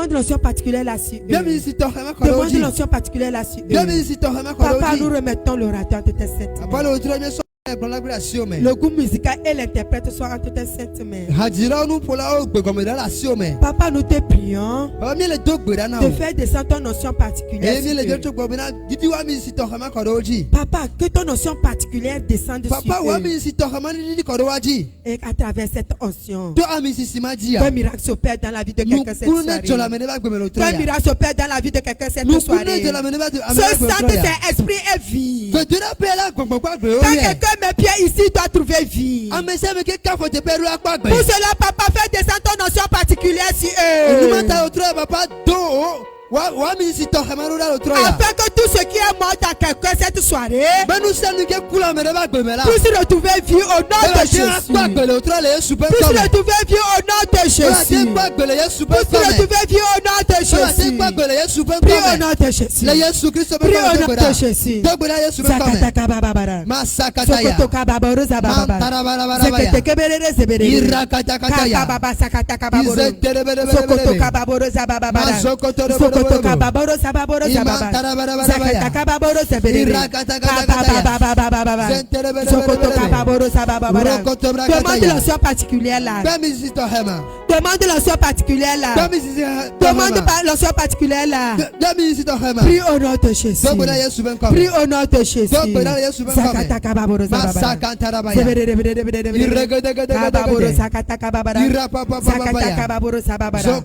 Demande l'onction particulière là sur eux. Demande l'onction particulière là sur eux. Papa, nous remettons l'orateur entre tes saintes mains. Le goût musical et l'interprète sont entre tes saintes mains. Papa, nous te prions de faire descendre ton onction particulière sur eux. Papa, que ton onction particulière descende sur eux. Et à travers cette onction, un miracle s'opère dans la vie de quelqu'un cette soirée. Un miracle s'opère dans la vie de quelqu'un cette soirée. Ce Saint-Esprit est vie. Quand quelqu'un met pied ici, doit trouver vie. Pour cela, papa, fais descendre ton onction particulière sur eux. Afin que tout ce qui est mort dans quelqu'un cette soirée puisse retrouver vie au nom de Jésus. Puisse retrouver vie au nom de Jésus. Puisse retrouver vie au nom de Jésus. Prie au nom de Jésus. Prie au nom de Jésus. Zakataka bababara. Sokotoka baboroza bababara. Zeketekeberere zebere. Kakababa sakataka baboro. Sokotoka baboroza bababara. Sokotoka baboro sababoro sababara. Zakataka baboro zebere. Kakababa. Sokotoka baboro sababara. Demande l'onction particulière là. Demande l'onction particulière là. Demande l'onction particulière là. Prie au nom de Jésus. Prie au nom de Jésus. Zakataka baboro sababara. Kababoro zakataka babara. Zakataka baboro sababara. Au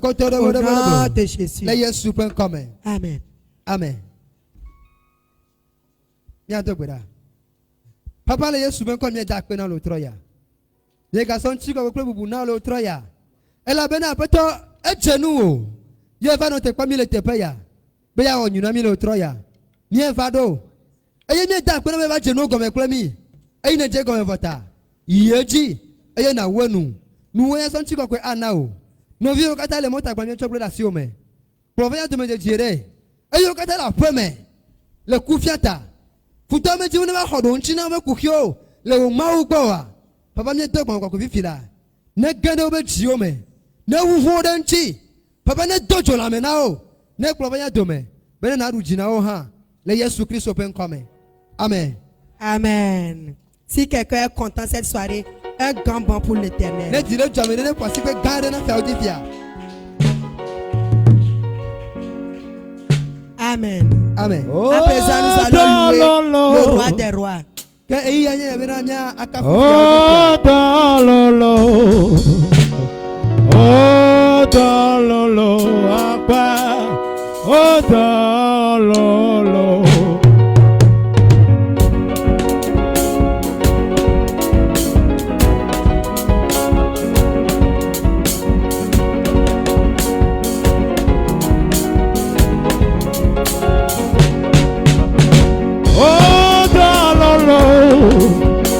nom de Jésus. Amen. Amen. Papa, les Yesu ben comme il a dans le Troya. Les garçons qui ont pris dans le Troya. Elle a bien appelé un genou. Il va noter comme il était payé. Béa on y a mis le Troya. N'y va d'eau. Et il n'y a pas de genou comme un premier. Et il n'y a pas comme un vota. Il y a dit. Et il y a un nous. Nous voyons son chico que Anao. Nous vivons quand elle est montée comme un chocolat de la siome. Provenant de me dire. Et il y a la première. Le coup fiata. Futa me dit on va hodon china me kukyo. Le mau boa. Papa me dit qu'on va fila. Ne gano be jiome. Ne vous hodon chi. Papa ne dojo la menao. Ne provenant de me. Ben na rujinao ha. Le Jésus Christ open comme. Amen. Amen. Si quelqu'un est content cette soirée, un grand bon pour l'Éternel. Ne dis-le jamais, ne pas si que garde na faire du bien. Amen. Amen. À présent, nous allons louer le roi des rois. Oh, dalolo. Oh, dalolo. Abba. Oh, dalolo.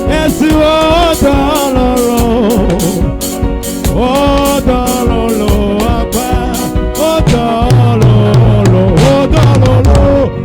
Yes, oh, dalolo. Oh, dalolo. Oh, dalolo. Oh, dalolo.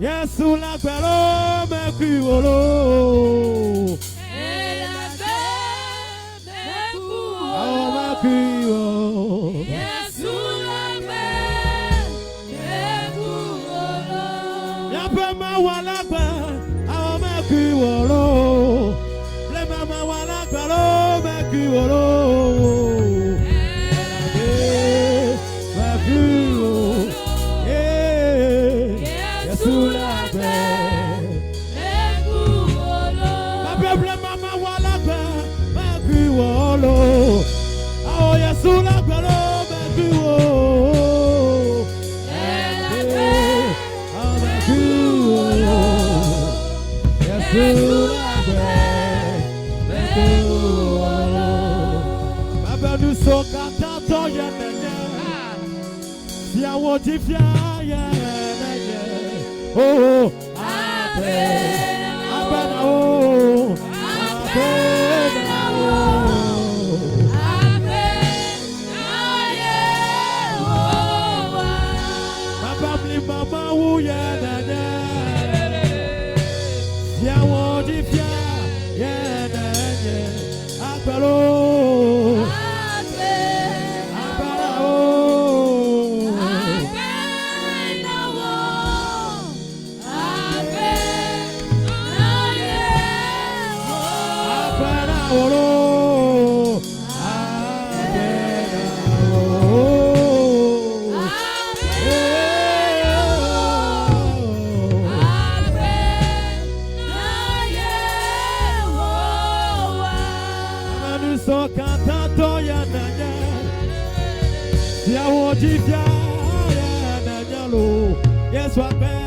Yesu la gbẹ̀rọ mẹ́kì wòlò. Yesu la gbẹ̀rọ Pema walagba, awo meki wolo. Le mama walagba lo meki wolo. Meki wolo. Yesu lagbe. Le mama walagba meki wolo. Awo Yesu lagbe lo meki wolo. Nous sommes quand si à Wodifia, oh, Yes, what bad?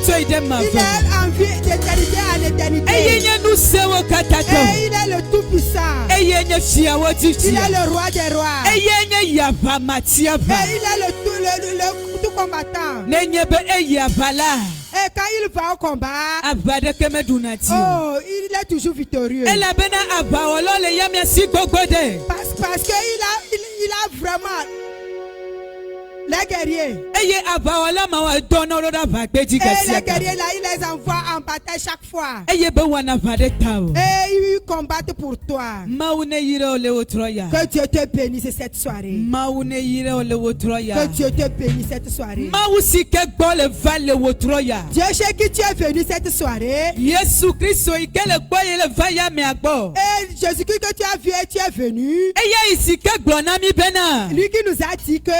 Il a envie d'éternité à l'éternité. Et il est le tout-puissant. Il est le roi des rois. Et il est le tout combattant. Et quand il va au combat, oh, il est toujours victorieux. Parce qu'il a vraiment les guerriers. Et les guerriers là, il les envoie en bataille chaque fois. Et ils combattent pour toi. Que Dieu te bénisse cette soirée. Que Dieu te bénisse cette soirée. Dieu sait que tu es venu cette soirée. Et Jésus-Christ que tu as vu et tu es venu. Lui qui nous a dit que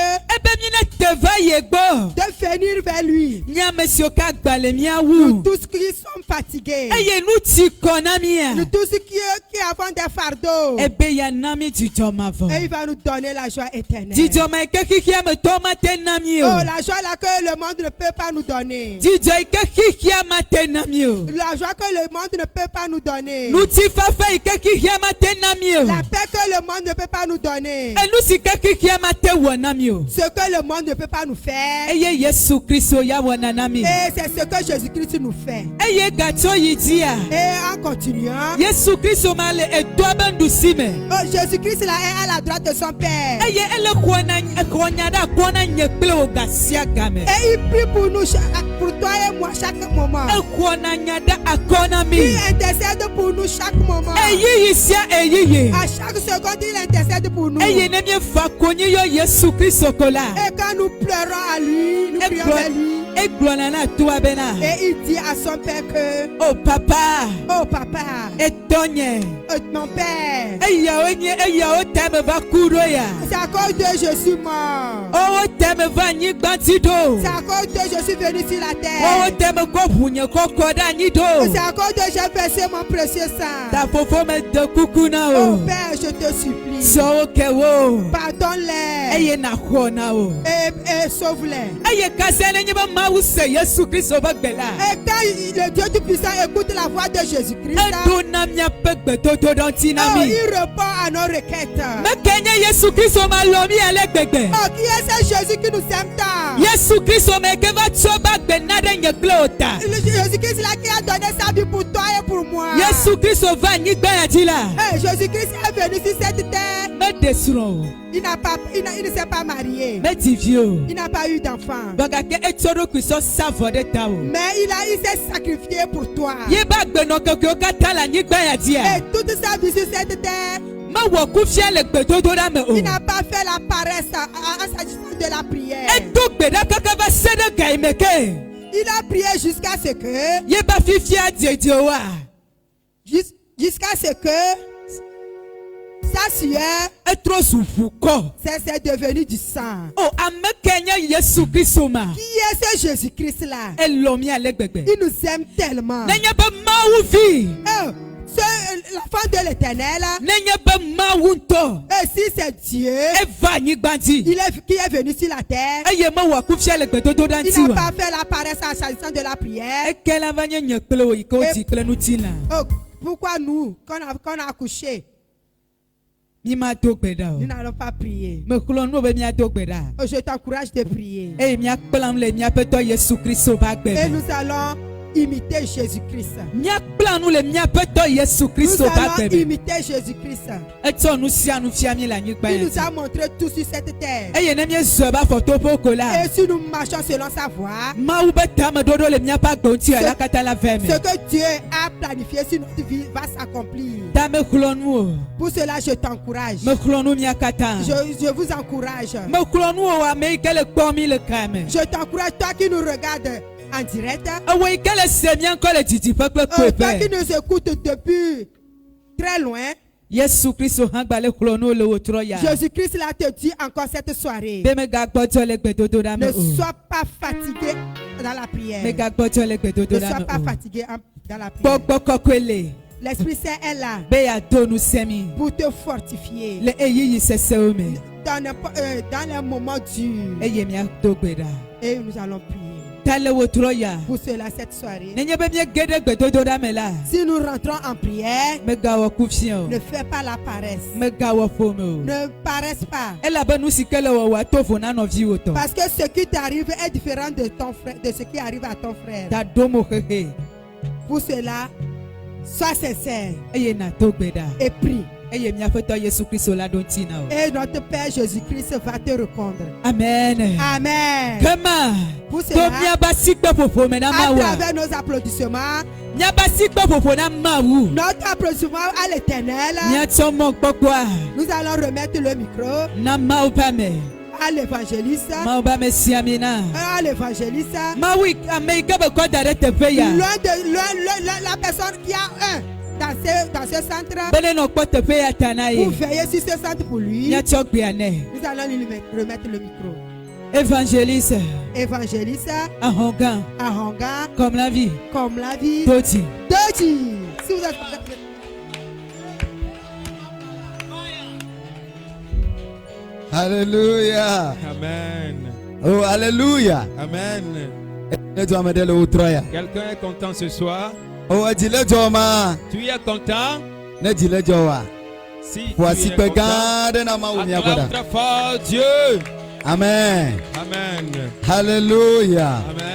de venir vers lui. Nous tous qui sommes fatigués. Nous tous qui avons des fardeaux. Et Et il va nous donner la joie éternelle. Oh, La joie là que le monde ne peut pas nous donner. La joie que le monde ne peut pas nous donner. La paix que le monde ne peut pas nous donner. Ce que le monde ne peut pas nous faire. Et c'est ce que Jésus-Christ nous fait. Et en continuant, Jésus-Christ là est à la droite de son Père. Et il prie pour nous, pour toi et moi chaque moment. Il intercède pour nous chaque moment. À chaque seconde, il intercède pour nous. Et quand nous pleurons à lui, nous prions à lui. Et il dit à son père que oh papa, et mon père, c'est à cause de je suis mort. C'est à cause de je suis venu sur la terre. C'est à cause de j'ai versé mon précieux sang. Oh Père, je te supplie, pardonne-les et sauve-les. Et quand le Dieu Tout-Puissant écoute la voix de Jésus-Christ, il répond à nos requêtes. Qui est ce Jésus qui nous aime tant? Jésus-Christ là qui a donné sa vie pour toi et pour moi. Jésus-Christ est venu sur cette terre. Il ne s'est pas marié. Il n'a pas eu d'enfant. Mais il s'est sacrifié pour toi. Et toute sa vie sur cette terre, il n'a pas fait la paresse en s'agissant de la prière. Il a prié jusqu'à ce que sa sueur c'est devenu du sang. Qui est ce Jésus-Christ là? Il nous aime tellement. L'enfant de l'Éternel, et si c'est Dieu qui est venu sur la terre, il n'a pas fait la paresse en s'agissant de la prière. Pourquoi nous, quand on a accouché, nous n'allons pas prier? Je t'encourage de prier. Et nous allons imiter Jésus-Christ. Nous allons imiter Jésus-Christ. Il nous a montré tout sur cette terre. Et si nous marchons selon sa voie, ce que Dieu a planifié sur notre vie va s'accomplir. Pour cela, je t'encourage. Je vous encourage. Je t'encourage, toi qui nous regardes en direct, toi qui nous écoutes depuis très loin, Jésus-Christ là te dit encore cette soirée, ne sois pas fatigué dans la prière. Ne sois pas fatigué dans la prière. L'Esprit Saint est là pour te fortifier dans les moments durs. Et nous allons prier. Pour cela, cette soirée, si nous rentrons en prière, ne fais pas la paresse. Ne paresse pas. Parce que ce qui t'arrive est différent de ton frère, de ce qui arrive à ton frère. Pour cela, sois sincère et prie. Et notre Père Jésus-Christ va te répondre. Amen. Amen. Pour cela, à travers nos applaudissements, notre applaudissement à l'Éternel, nous allons remettre le micro à l'évangéliste. À l'évangéliste. La personne qui a dans ce centre, vous veillez sur ce centre pour lui. Nous allons lui remettre le micro. Évangéliste. Ahonga. Comme la vie. Doti. Si vous êtes... Alléluia. Amen. Oh, alléluia. Amen. Quelqu'un Quelqu'un est content ce soir? Oh, dis-le, Joma. Tu es content? Ne dis-le, Jowa. Si Voici tu es content, Pegade. acclame très fort Dieu. Amen. Amen. Alléluia. Amen.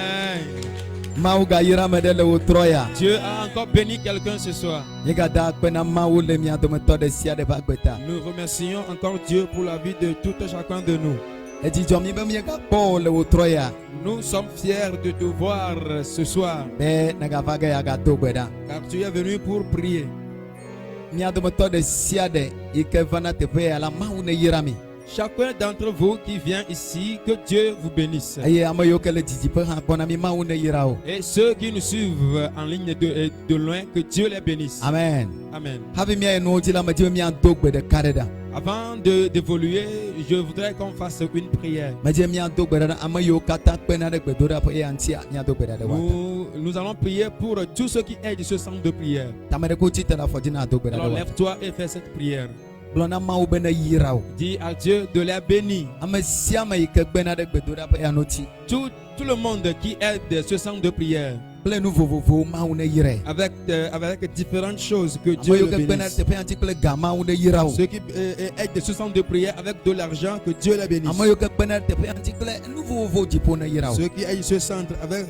Mauga yira medele utroya. Dieu a encore béni quelqu'un ce soir. Yigada kwena mau le mia do metode sia de bagbeta. Nous remercions encore Dieu pour la vie de tout et chacun de nous. E di jomi be miega po le utroya. Nous sommes fiers de te voir ce soir, Be naga vaga ya ga do gbeda. car tu es venu pour prier. Mia do metode sia de ike vana te pe ala mau ne yirami. Chacun d'entre vous qui vient ici, que Dieu vous bénisse. Aye amayo kele jiji pe ha bona mi mau ne yirao. Et ceux qui nous suivent en ligne de loin, que Dieu les bénisse. Amen. Amen. Habi mia no jila ma jimi an do gbede kareda. Avant d'évoluer, je voudrais qu'on fasse une prière. Ma jimi an do gbede amayo kata kwena de gbedora pe antia nya do gbede wa. Nous allons prier pour tous ceux qui aident ce centre de prière. Tamere ko chita la fodina do gbede Alors wa. lève-toi et fais cette prière. Blona mau bena yirao. Dis à Dieu de les bénir. Amesiama ike gbena de gbedora pe anoti. Tout le monde qui aide ce centre de prière Ple nu vovovo mau ne yire. avec différentes choses, que Dieu Amayo le ke gbena bénisse. te pe anti ple gama u ne yirao. Ceux qui aident ce centre de prière avec de l'argent, que Dieu les bénisse. Amayo ke gbena te pe anti ple nu vovovo jipo ne yirao. Ceux qui aident ce centre avec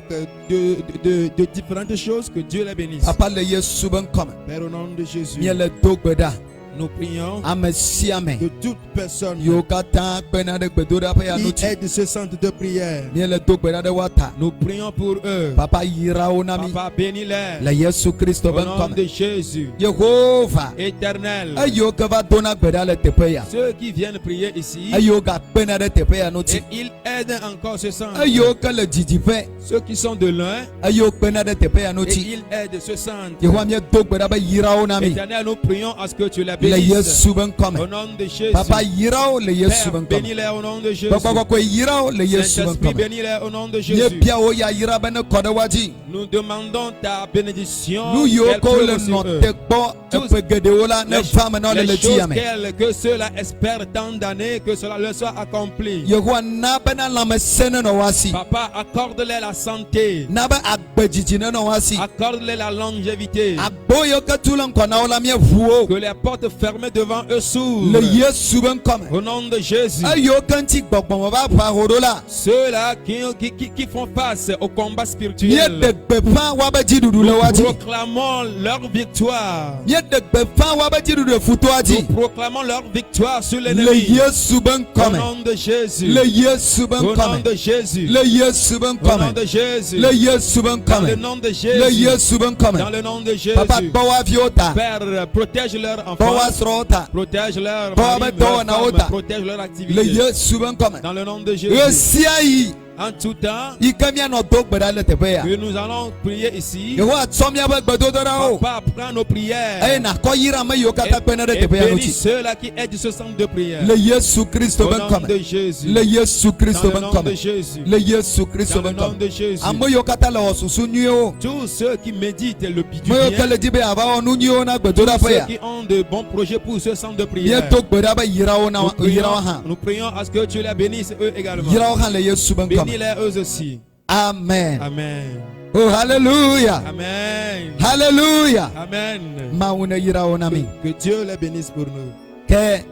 de différentes choses, que Dieu les bénisse. Papa le Yesu ben come. Père, au nom de Jésus, Mie le do gbeda. nous prions Amesiame. que toute personne Yo kata gbena de gbedora pe qui anoti. aide ce centre de prière, Mie le do gbeda de wata. nous prions pour eux. Papa yirao nami. Papa, bénis-les. Le Yesu Christo Au ben nom come. de Jésus, Yehova. éternel. Ayo ke va dona gbeda le tepe ya. Ceux qui viennent prier ici, Ayo ga gbena de tepe ya et noti. ils aident encore ce centre. Ayo ke le jiji pe. Ceux qui sont de loin, Ayo gbena de tepe ya et noti. ils aident ce centre. Yehova mie do gbeda be yirao nami. Éternel, nous prions à ce que tu les Le bénisses. Yesu ben Au come. nom de Jésus. Papa yirao le Yesu Père, ben come. bénis-les au nom de Jésus. Papa ko yirao le Yesu ben Saint-Esprit, come. bénis-les au nom de Ye Jésus. bia o ya yira ben ko de waji. Nous demandons ta bénédiction. Nu yo qu'elle ko pleure le sur no eux. te gbo e pe gede ola ne femme no le Les le choses diame. que ceux-là espèrent tant d'années, que cela leur soit accompli. Yehova na bena la mesene no wasi. Papa, accorde-les la santé. Na ba agbejiji ne no wasi. Accorde-les la longévité. Aboyo ke tulan ko na ola mie vuo. Que les portes fermées devant eux s'ouvrent. Le Yesu ben come. Au nom de Jésus. Ayo kanti gbogbon ba pa horola. Ceux-là qui font face au combat Mie spirituel. de gbefa wa be jidudu le Nous waji. proclamons leur victoire. Mie de gbefa wa be jidudu futo Nous waji. proclamons leur victoire sur Le l'ennemi. Yesu ben Au come. nom de Jésus. Le Yesu ben Au nom come. de Jésus. Le Yesu ben Au nom come. de Jésus. Le Yesu ben Dans le come. nom de Le Jésus. Yesu ben Dans come. le nom de Papa Jésus. bawa viota. Père, protège leurs Bawa enfants. srota. Protège leurs Bawa maris, beto leurs na femmes. ota. Protège leur Le activité. Yesu ben come. Dans le nom de Jésus. Esiai. En tout temps, Ikamia no dogbeda le tepeya. que nous allons prier ici. Yehowa tsomia be gbedodora o. Papa, prends nos prières. E na ko yira me yo kata pena de Et tepeya no bénis chi. ceux-là qui aident ce centre de prière. Le Yesu Christo Au ben nom come. de Jésus. Le Yesu Christo Dans le ben nom come. de Jésus. Le Yesu Christo Dans le ben nom come. de Jésus. Amo yo kata la osusu nyi o. Tous ceux qui méditent le du Mo yo bien, kele dibe aba onu nyi o na gbedora ceux peya. qui ont de bons projets pour ce centre de Mie prière, dogbeda be yira o na yira o ha. nous prions à ce que tu les bénisses eux également. Yira o ha le Yesu ben come. Bénis-les eux aussi. Amen. Amen. Oh hallelujah. Amen. Hallelujah. Amen. Mauna yira o na mi. Que Dieu les bénisse pour nous. Ke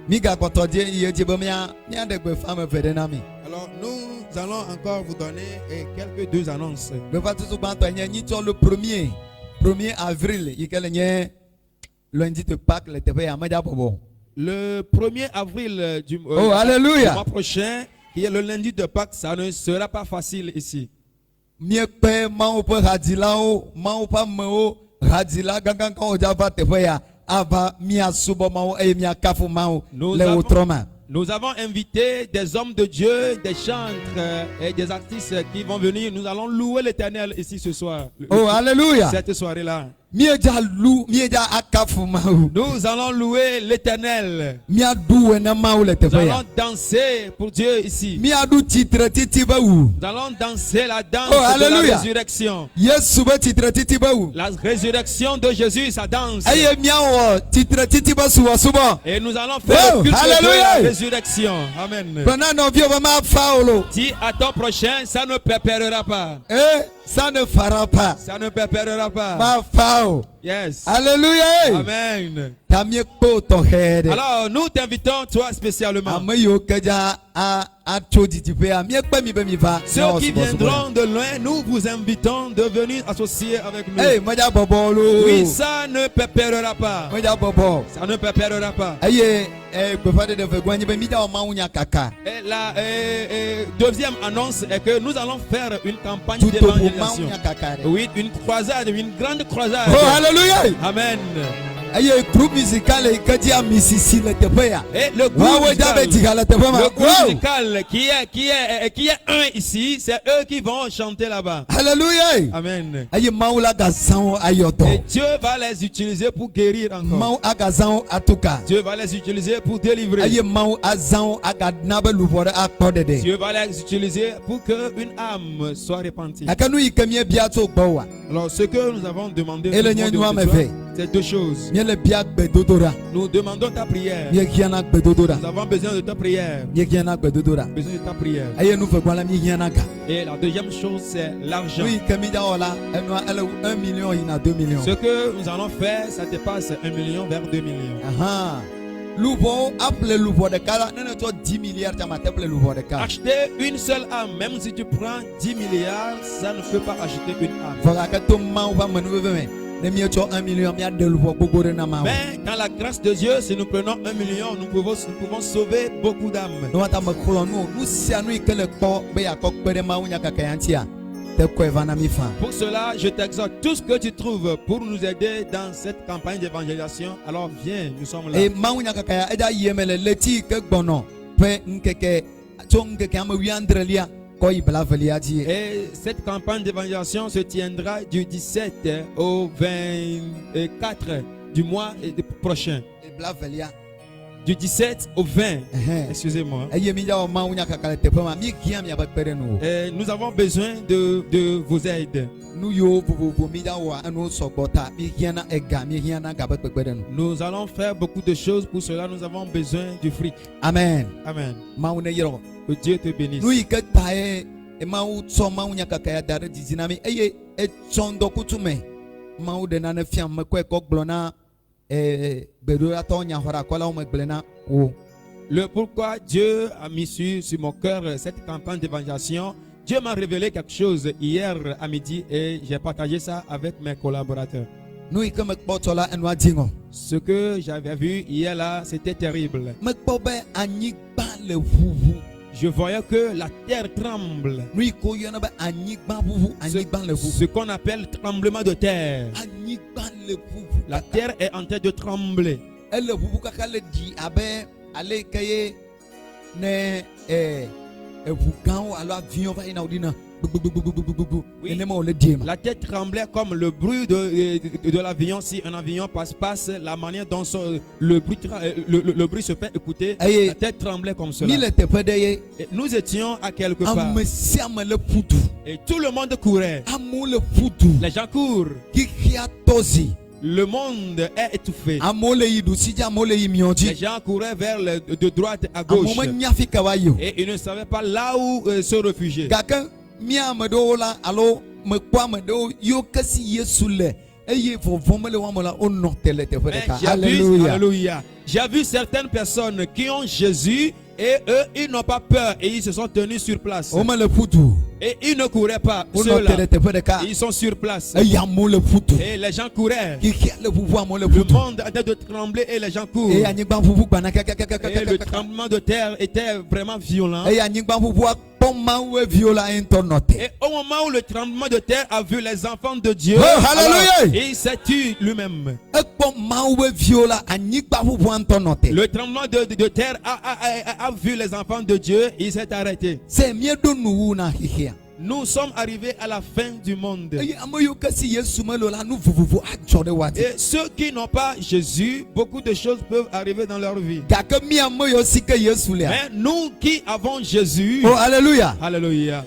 miga kotodie iye jibe mia de gbe femme vede na mi. Alors nous allons encore vous donner quelques deux annonces. Gbe fa tutu banto enye ni to le 1er avril ikele nye lundi de Pâques le tepe ya maja bobo. Le 1er avril du Alléluia. mois prochain, qui est le lundi de Pâques, ça ne sera pas facile ici. Mie pe ma o pe hadila o, ma o pa me o hadila gangan kan o java tepe ya ava mia subo ma o e mia kafu ma o le otroma. Nous avons invité des hommes de Dieu, des chantres et des artistes qui vont venir. Nous allons louer l'Éternel ici ce soir. Alléluia. Cette soirée-là. Nous allons louer l'Éternel. Nous allons danser pour Dieu ici. Nous allons danser la danse de la résurrection. La résurrection de Jésus, sa danse. Et nous allons faire le culte de la résurrection. Amen. Dis à ton prochain, ça ne périra pas. Ça ne fera pas. Ça ne périra pas. Ma fao. Yes. Alléluia. Amen. Alors nous t'invitons toi spécialement. Ceux qui viendront de loin, nous vous invitons de venir associer avec nous. Oui, ça ne périra pas. Ça ne périra pas. Et la deuxième annonce est que nous allons faire une campagne d'évangélisation. Oui, une croisade, une grande croisade. Oh, alléluia. Amen. Et le groupe musical qui est un ici, c'est eux qui vont chanter là-bas. Alléluia. Amen. Et Dieu va les utiliser pour guérir encore. Dieu va les utiliser pour délivrer. Dieu va les utiliser pour qu'une âme soit repentie. Alors ce que nous avons demandé, c'est deux choses. Nous demandons ta prière. Nous avons besoin de ta prière. Besoin de ta prière. Et la deuxième chose, c'est l'argent. Ce que nous allons faire, ça dépasse 1 million vers 2 millions. Acheter une seule âme, même si tu prends 10 milliards, ça ne peut pas acheter une âme. Mais dans la grâce de Dieu, si nous prenons 1 million, nous pouvons sauver beaucoup d'âmes. Pour cela, je t'exhorte, tout ce que tu trouves pour nous aider dans cette campagne d'évangélisation, alors viens, nous sommes là. Et cette campagne d'évangélisation se tiendra du 17 au 24 du mois prochain. Du 17 au 20, excusez-moi. Nous avons besoin de vos aides. Nous allons faire beaucoup de choses. Pour cela, nous avons besoin du fric. Amen. Amen. Que Dieu te bénisse. Le pourquoi Dieu a mis sur mon cœur cette campagne d'évangélisation, Dieu m'a révélé quelque chose hier à midi et j'ai partagé ça avec mes collaborateurs. Ce que j'avais vu hier là, c'était terrible. Je voyais que la terre tremble. Ce qu'on appelle tremblement de terre. La terre est en train de trembler. Oui. La terre tremblait comme le bruit de l'avion. Si un avion passe, la manière dont le bruit se fait écouter, la terre tremblait comme cela. Et nous étions à quelque part. Et tout le monde courait. Les gens courent. Le monde est étouffé. Les gens couraient vers de droite à gauche. Et ils ne savaient pas là où se réfugier. Alléluia. J'ai vu certaines personnes qui ont Jésus et eux, ils n'ont pas peur et ils se sont tenus sur place. Et ils ne couraient pas. Ceux-là, ils sont sur place. Et les gens couraient. Le monde a de trembler et les gens courent. Et le tremblement de terre était vraiment violent. Et au moment où le tremblement de terre a vu les enfants de Dieu, il s'est tué lui-même. Le tremblement de terre a vu les enfants de Dieu, il s'est arrêté. Nous sommes arrivés à la fin du monde. Et ceux qui n'ont pas Jésus, beaucoup de choses peuvent arriver dans leur vie. Mais nous qui avons Jésus, oh, alléluia. Alléluia.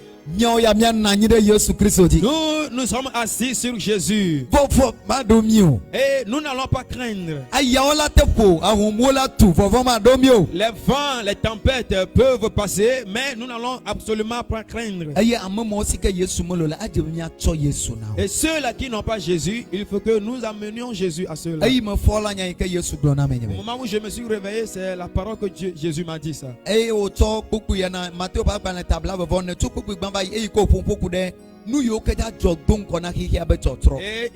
Nous sommes assis sur Jésus. Et nous n'allons pas craindre. Les vents, les tempêtes peuvent passer, mais nous n'allons absolument pas craindre. Et ceux-là qui n'ont pas Jésus, il faut que nous amenions Jésus à ceux-là. Au moment où je me suis réveillé, c'est la parole que Jésus m'a dit ça. Et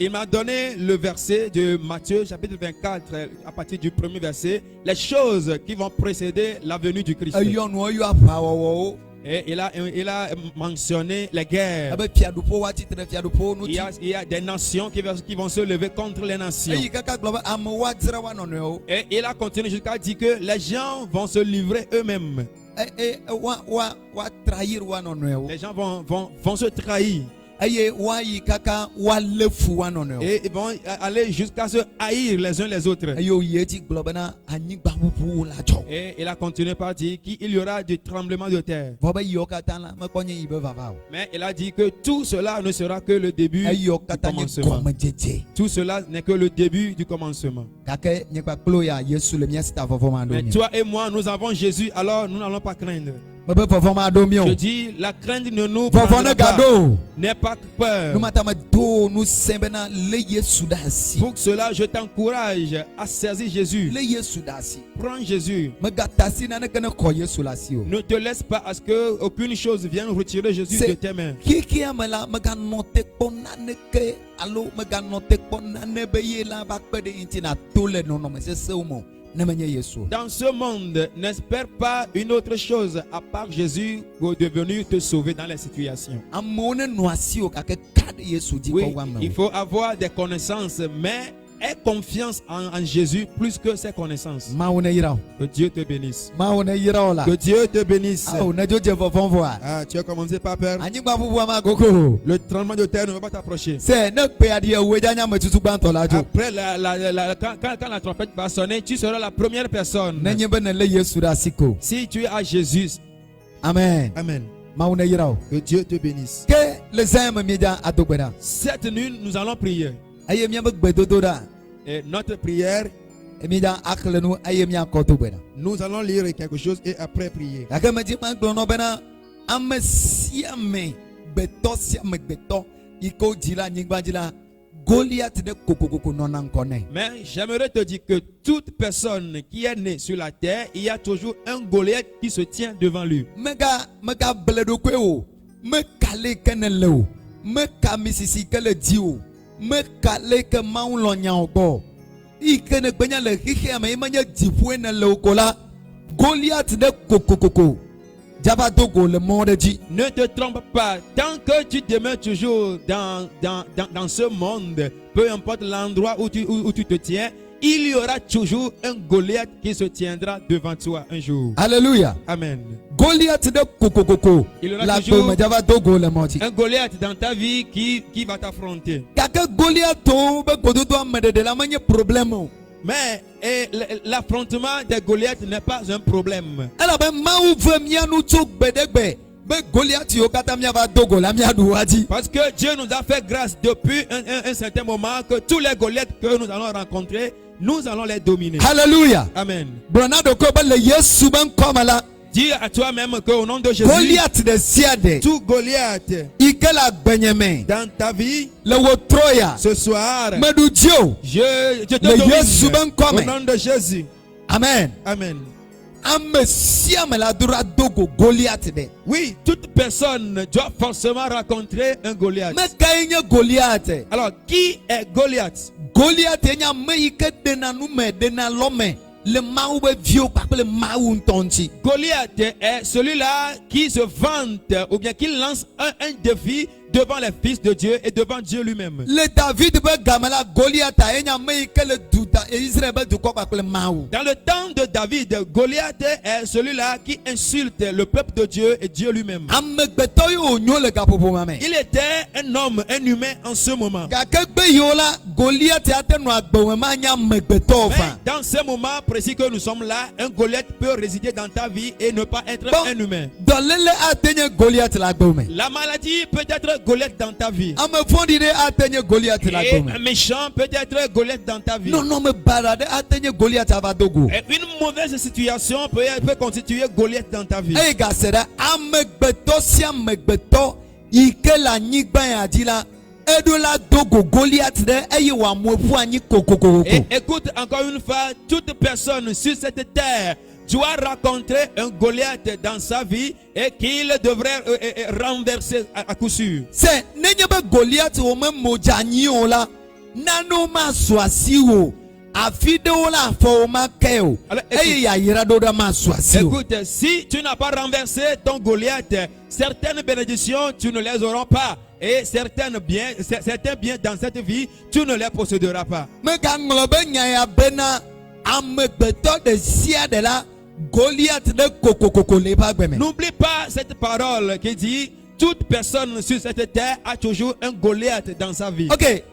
il m'a donné le verset de Matthieu chapitre 24 à partir du premier verset, les choses qui vont précéder la venue du Christ. Et il a mentionné les guerres. Il y a des nations qui vont se lever contre les nations. Et il a continué jusqu'à dire que les gens vont se livrer eux-mêmes. Les gens vont se trahir. Et ils vont aller jusqu'à se haïr les uns les autres. Et il a continué par dire qu'il y aura du tremblement de terre. Mais il a dit que tout cela ne sera que le début du commencement. Tout cela n'est que le début du commencement. Mais toi et moi, nous avons Jésus, alors nous n'allons pas craindre. Je dis, la crainte ne nous prendra pas. N'aie pas peur. Pour cela, je t'encourage à saisir Jésus. Prends Jésus. Ne te laisse pas à ce qu'aucune chose vienne retirer Jésus de tes mains. Dans ce monde, n'espère pas une autre chose à part Jésus pour devenir te sauver dans les situations. Oui, il faut avoir des connaissances, mais aie confiance en Jésus plus que ses connaissances. Que Dieu te bénisse. Que Dieu te bénisse. Ah, tu as commencé par peur. Le tremblement de terre ne va pas t'approcher. Après, quand la trompette va sonner, tu seras la première personne. Si tu as Jésus. Amen. Amen. Que Dieu te bénisse. Cette nuit, nous allons prier. Et notre prière, nous allons lire quelque chose et après prier. Mais j'aimerais te dire que toute personne qui est née sur la terre, il y a toujours un Goliath qui se tient devant lui. Ne te trompe pas, tant que tu demeures toujours dans ce monde, peu importe l'endroit où tu te tiens, il y aura toujours un Goliath qui se tiendra devant toi un jour. Alléluia. Amen. Goliath de kokoko. Il y aura toujours un Goliath dans ta vie qui va t'affronter. Mais l'affrontement des Goliaths n'est pas un problème. Parce que Dieu nous a fait grâce depuis un certain moment que tous les Goliaths que nous allons rencontrer, nous allons les dominer. Alléluia. Amen. Dis à toi-même qu'au nom de Jésus, Goliath de Siade, tout Goliath dans ta vie, ce soir, je te domine au nom de Jésus. Amen. Amen. Oui, toute personne doit forcément rencontrer un Goliath. Alors, qui est Goliath? Goliath est celui-là qui se vante ou bien qui lance un défi de devant les fils de Dieu et devant Dieu lui-même. Le David be gamala Goliath a enya me que le douta Israël be du quoi le maou. Dans le temps de David, Goliath est celui-là qui insulte le peuple de Dieu et Dieu lui-même. Il était un homme, un humain en ce moment. Mais dans ce moment précis que nous sommes là, un Goliath peut résider dans ta vie et ne pas être un humain. La maladie peut être Goliath dans ta vie. Et un méchant peut être Goliath dans ta vie. Et une mauvaise situation peut constituer Goliath dans ta vie. Et écoute encore une fois, toute personne sur cette terre doit rencontrer un Goliath dans sa vie et qu'il devrait renverser à coup sûr. C'est Goliath au même mojaniola nanoma swasiwo. Écoute, si tu n'as pas renversé ton Goliath, certaines bénédictions, tu ne les auras pas. Et certains biens dans cette vie, tu ne les posséderas pas. N'oublie pas cette parole qui dit: toute personne sur cette terre a toujours un Goliath dans sa vie. Ok.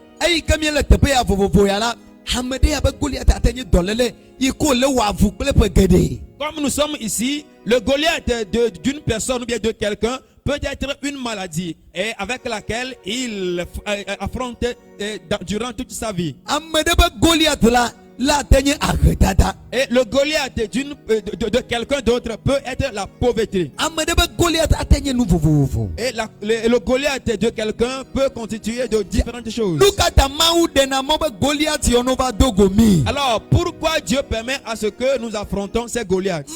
Comme nous sommes ici, le Goliath d'une personne ou bien de quelqu'un peut être une maladie et avec laquelle il affronte durant toute sa vie. Et le Goliath de quelqu'un d'autre peut être la pauvreté. Et le Goliath de quelqu'un peut constituer de différentes choses. Alors pourquoi Dieu permet à ce que nous affrontons ces Goliaths?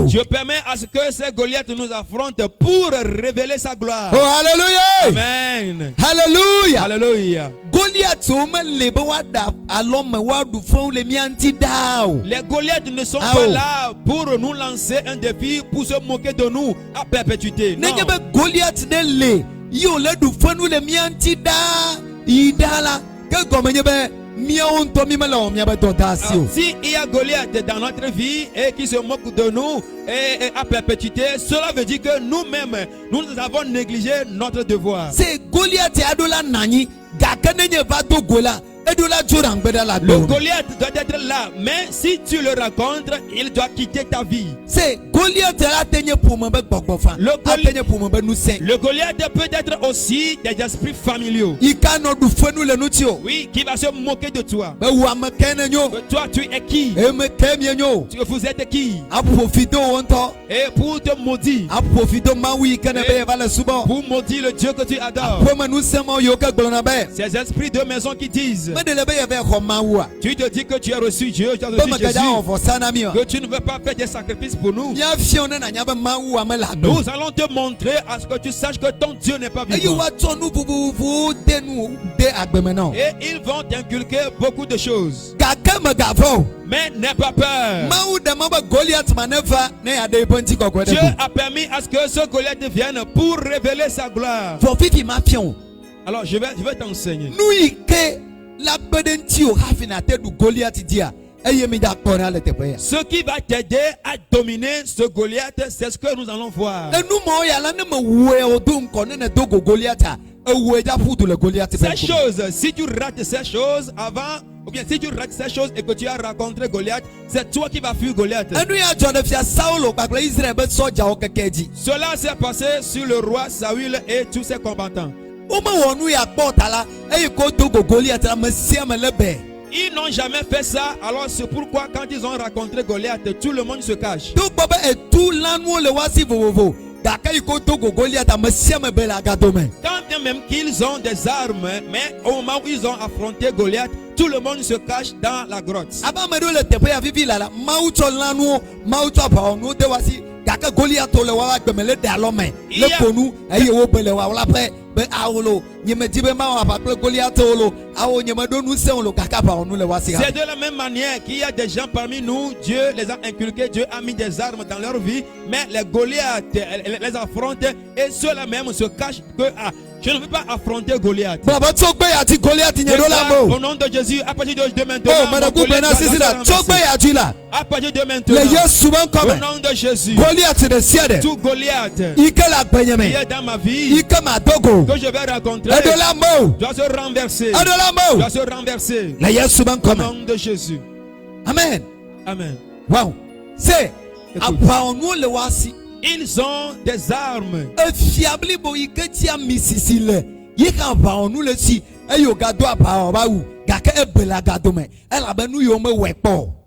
Dieu permet à ce que ces Goliaths nous affrontent pour révéler sa gloire. Oh, hallelujah! Amen. Hallelujah! Hallelujah. Les Goliaths ne sont pas là pour nous lancer un défi, pour se moquer de nous à perpétuité. Non. Alors, si il y a Goliath dans notre vie et qui se moque de nous et à perpétuité, cela veut dire que nous-mêmes, nous avons négligé notre devoir. C'est Goliath le Goliath doit être là, mais si tu le rencontres, il doit quitter ta vie. C'est Goliath. Le Goliath peut être aussi des esprits familiaux. Oui, qui va se moquer de toi. Toi, tu es qui? Vous êtes qui? Et pour te maudire. Pour maudire le Dieu que tu adores. Ces esprits de maison qui disent: tu te dis que tu as reçu Dieu, tu as reçu Jésus, que tu ne veux pas faire des sacrifices pour nous. Nous allons te montrer à ce que tu saches que ton Dieu n'est pas vivant. Et ils vont t'inculquer beaucoup de choses. Mais n'aie pas peur. Dieu a permis à ce que ce Goliath vienne pour révéler sa gloire. Alors je vais t'enseigner. Ce qui va t'aider à dominer ce Goliath, c'est ce que nous allons voir. Ces choses, si tu rates ces choses avant, ou bien si tu rates ces choses et que tu as rencontré Goliath, c'est toi qui vas fuir Goliath. Cela s'est passé sur le roi Saül et tous ses combattants. Ils n'ont jamais fait ça, alors c'est pourquoi quand ils ont rencontré Goliath, tout le monde se cache. Quand bien même qu'ils ont des armes, mais au moment où ils ont affronté Goliath, tout le monde se cache dans la grotte. be awolo nyeme dibe ma apakle Goliath olo awo nyeme do nu se olo kaka ba onu le wasi. C'est de la même manière qu'il y a des gens parmi nous, Dieu les a inculqués, Dieu a mis des armes dans leur vie, mais les Goliaths les affrontent et ceux-là même se cachent que je ne veux pas affronter Goliath. Au nom de Jésus, à partir de maintenant, à partir de maintenant, au nom de Jésus, tout Goliath qui est dans ma vie, que je vais rencontrer, doit se renverser. Doit se renverser. Au nom de Jésus. Amen. Amen. Wow. C'est ils ont des armes.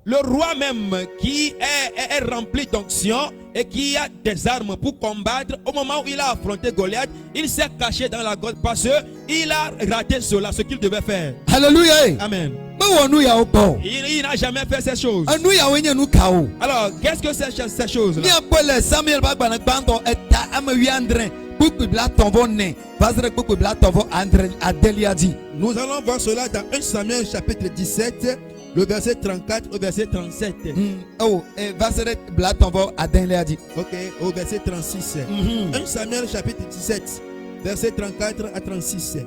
Le roi même qui est rempli d'onction et qui a des armes pour combattre, au moment où il a affronté Goliath, il s'est caché dans la grotte parce qu'il a raté cela, ce qu'il devait faire. Alléluia. Amen. Il n'a jamais fait ces choses. Alors, qu'est-ce que c'est ces choses-là? Nous allons voir cela dans 1 Samuel chapitre 17, le verset 34 au verset 37. Ok, au verset 36. 1 Samuel chapitre 17, verset 34 à 36.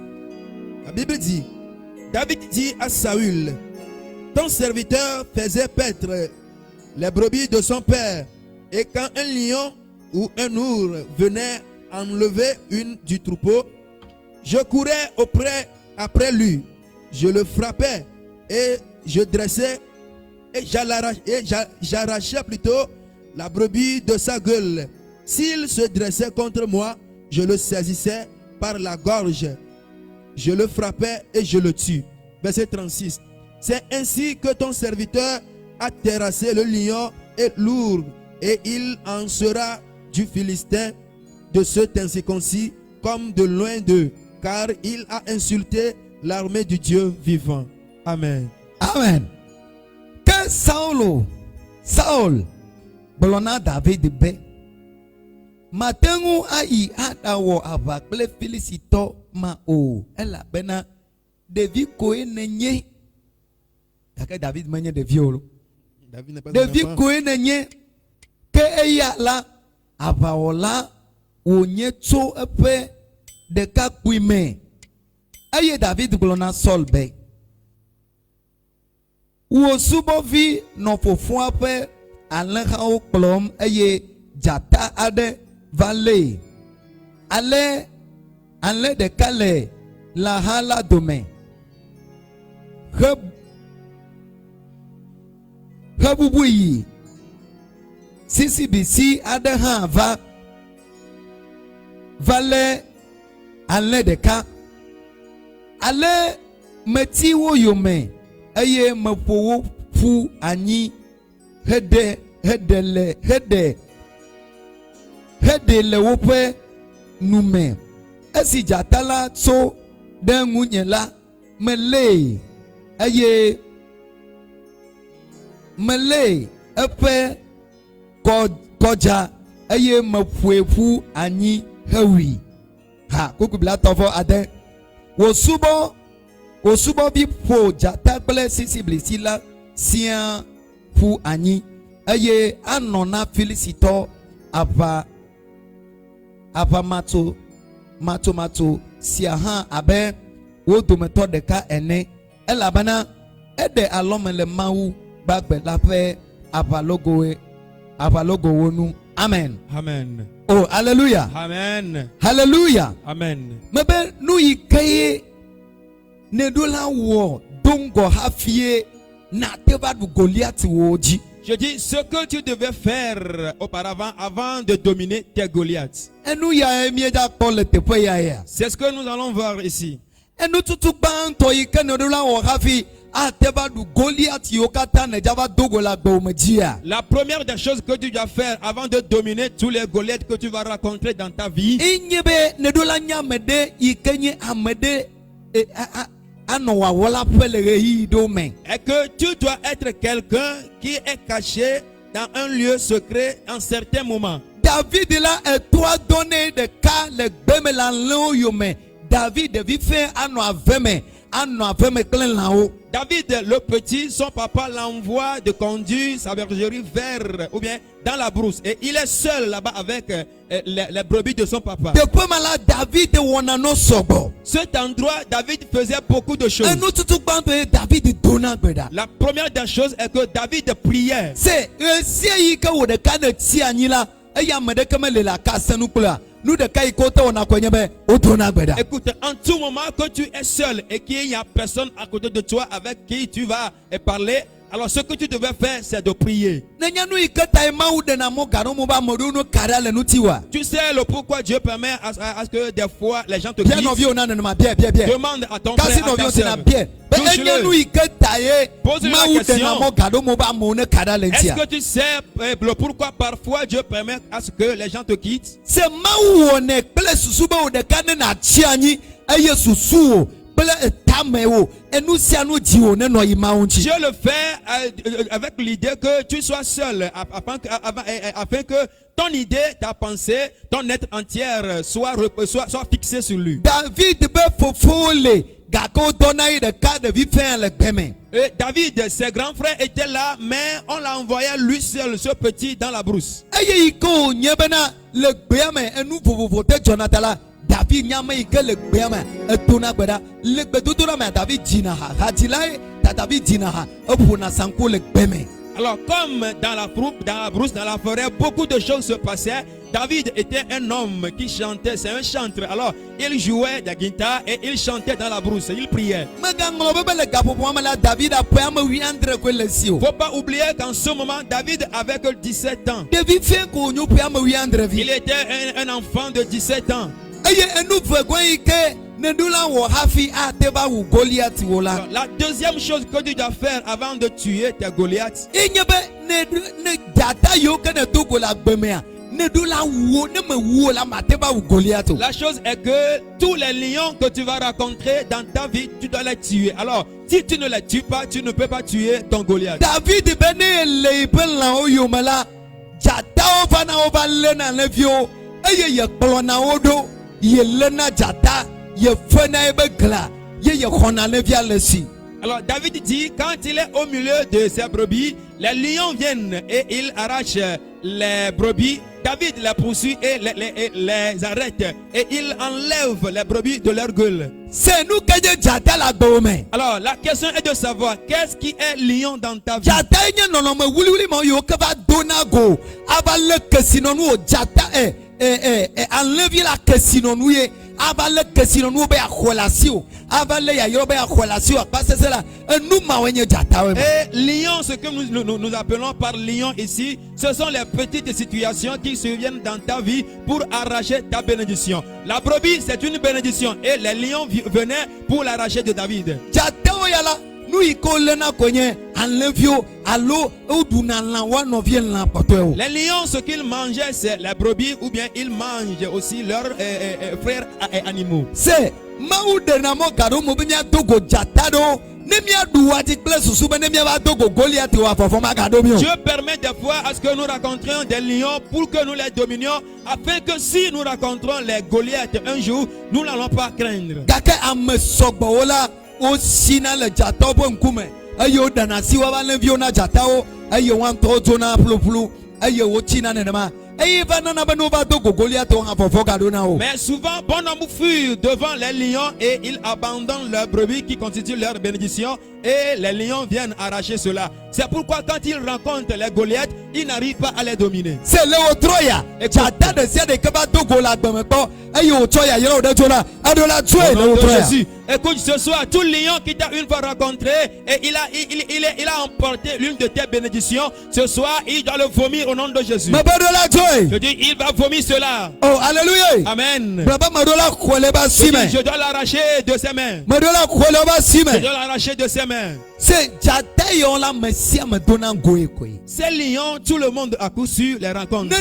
La Bible dit, David dit à Saül, ton serviteur faisait paître les brebis de son père, et quand un lion ou un ours venait enlever une du troupeau, je courais après lui, je le frappais et je dressais et j'arrachais plutôt la brebis de sa gueule. S'il se dressait contre moi, je le saisissais par la gorge, je le frappais et je le tue. Verset 36. C'est ainsi que ton serviteur a terrassé le lion et l'ours, et il en sera du Philistin de cet incirconcis comme de loin d'eux, car il a insulté l'armée du Dieu vivant. Amen. Amen. Que Saul, Bolona David be, Matengu ai adawo abakle Filisito ma o, ela bena David koe nenye, dake David menye de violo. David koe nenye, ke eya la abaola onye tso epe de kakwime. Aye David Bolona Saul be. Ou subovi non fofo ape alenha o plom aye jata ade vale ale de kale la hala dome Habubuyi sisi bisi ade ha va vale ale de ka ale meti wo yome aye mapowo fu anyi hede le wope nume esi jatala so dengu nyela mele aye mele epe koja aye mapuefu anyi hewi ha kukubla tofo ade Osubo bi po jata kple sisibli la sia fu anyi aye anona Filisito ava mato sia ha abe wo dometo deka ene elabana ede alomele mawu bagbe lape avalogo wonu. Amen. Amen. Oh, hallelujah. Amen. Hallelujah. Amen. Mebe nu yikaye Nedola wo dongo hafie na teba du Goliath woji. Je dis ce que tu devais faire auparavant avant de dominer tes Goliaths. C'est ce que nous allons voir ici. La première des choses que tu dois faire avant de dominer tous les Goliaths que tu vas rencontrer dans ta vie, et que tu dois être quelqu'un qui est caché dans un lieu secret en certains moments. David là est toi donné de cas le bemelan yome David vit fait ano aveme clean là-haut. David, le petit, son papa l'envoie de conduire sa bergerie vers, ou bien dans la brousse. Et il est seul là-bas avec les brebis de son papa. Depuis malade, David wonano sobo. Cet endroit, David faisait beaucoup de choses. David donna. La première des choses est que David priait. C'est si que vous de cadre tianila, et y'a me de comme la casse nous pleure. Nous de Kaïkota, on a connu, écoute, en tout moment que tu es seul et qu'il n'y a personne à côté de toi avec qui tu vas parler, alors ce que tu devais faire, c'est de prier. Tu sais le pourquoi Dieu permet à ce que des fois les gens te quittent. Demande à ton frère, à ta sœur. Touche-le. Pose-lui la question. Est-ce que tu sais le pourquoi parfois Dieu permet à ce que les gens te quittent? C'est Dieu le fait avec l'idée que tu sois seul afin que ton idée, ta pensée, ton être entière soit fixée sur lui. David, ses grands frères étaient là, mais on l'a envoyé lui seul, ce petit, dans la brousse. David nyama ike le gbeama etona gbeda le gbedodora ma David dina ha hadilai ta David dina ha opuna sanko le gbeme. Alors comme dans la brousse, dans la forêt, beaucoup de choses se passaient. David était un homme qui chantait, c'est un chanteur. Alors il jouait de la guitare et il chantait dans la brousse, il priait. Faut pas oublier qu'en ce moment David avait que 17 ans. Il était un enfant de 17 ans. La deuxième chose que tu dois faire avant de tuer tes Goliaths, la chose est que tous les lions que tu vas rencontrer dans ta vie, tu dois les tuer. Alors, si tu ne les tues pas, tu ne peux pas tuer ton Goliath. David alors David dit, quand il est au milieu de ses brebis, les lions viennent et ils arrachent les brebis. David les poursuit et les arrête et il enlève les brebis de leur gueule. C'est nous qui alors la question est de savoir qu'est-ce qui est lion dans ta vie. Et lion, ce que nous appelons par lion ici, ce sont les petites situations qui surviennent dans ta vie pour arracher ta bénédiction. La brebis, c'est une bénédiction et les lions venaient pour l'arracher de David. Les lions, ce qu'ils mangeaient, c'est les brebis ou bien ils mangent aussi leurs frères et animaux. C'est Dieu permet des fois à ce que nous rencontrions des lions pour que nous les dominions, afin que si nous rencontrons les Goliaths un jour, nous n'allons pas craindre. Mais souvent, bon nombre furent devant les lions et ils abandonnent leurs brebis qui constituent leur bénédiction et les lions viennent arracher cela. C'est pourquoi quand ils rencontrent les Goliaths, ils n'arrivent pas à les dominer. C'est le Troya. Écoute, ce soir, tout lion qui t'a une fois rencontré et il a emporté l'une de tes bénédictions, ce soir, il doit le vomir au nom de Jésus. Je dis, il va vomir cela. Oh, alléluia. Amen. Je dois l'arracher de ses mains. Je dois l'arracher de ses mains. Ces lions, tout le monde a coup sur les rencontres.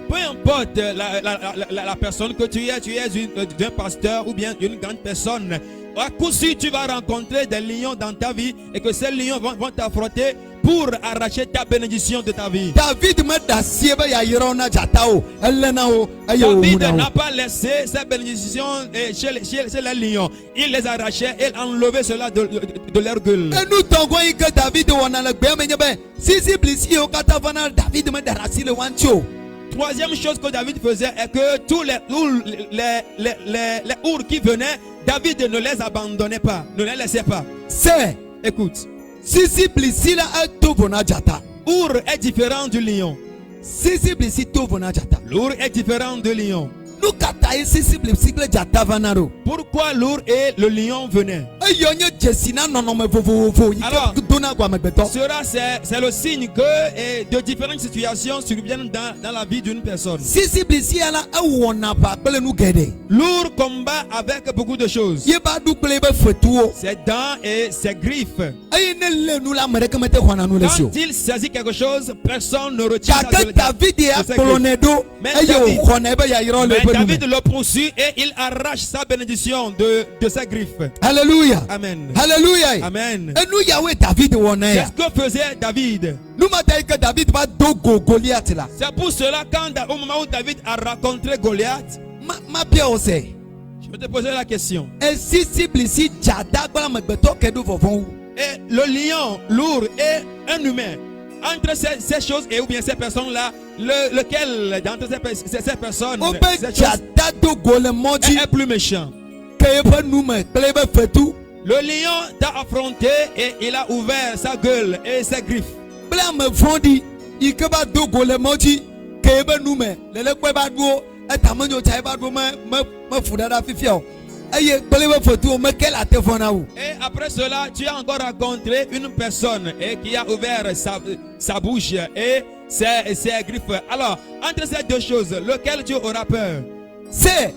Peu importe la personne que tu es d'un pasteur ou bien d'une grande personne, à coup sûr tu vas rencontrer des lions dans ta vie et que ces lions vont t'affronter pour arracher ta bénédiction de ta vie. David n'a pas laissé sa bénédiction chez les lions. Il les arrachait et enlevait cela de leur gueule. Troisième chose que David faisait est que tous les ours qui venaient, David ne les abandonnait pas, ne les laissait pas. Écoute. Ours est différent du lion. L'ours est différent du lion. Pourquoi l'ours et le lion venaient? Alors, c'est le signe que de différentes situations surviennent dans la vie d'une personne. L'ours combat avec beaucoup de choses. Ses dents et ses griffes. Quand il saisit quelque chose, personne ne retient ça de ses griffes. Mais David le poursuit et il arrache sa bénédiction de sa griffe. Alléluia. Amen. Alléluia. Amen. Qu'est-ce que faisait David? C'est pour cela au moment où David a rencontré Goliath, je vais te poser la question. Et le lion, l'ours et un humain, entre ces choses et ou bien ces personnes-là, lequel d'entre ces personnes est plus méchant? Le lion t'a affronté et il a ouvert sa gueule et ses griffes. Et après cela, tu as encore rencontré une personne qui a ouvert sa bouche et ses griffes. Alors, entre ces deux choses, lequel tu auras peur? C'est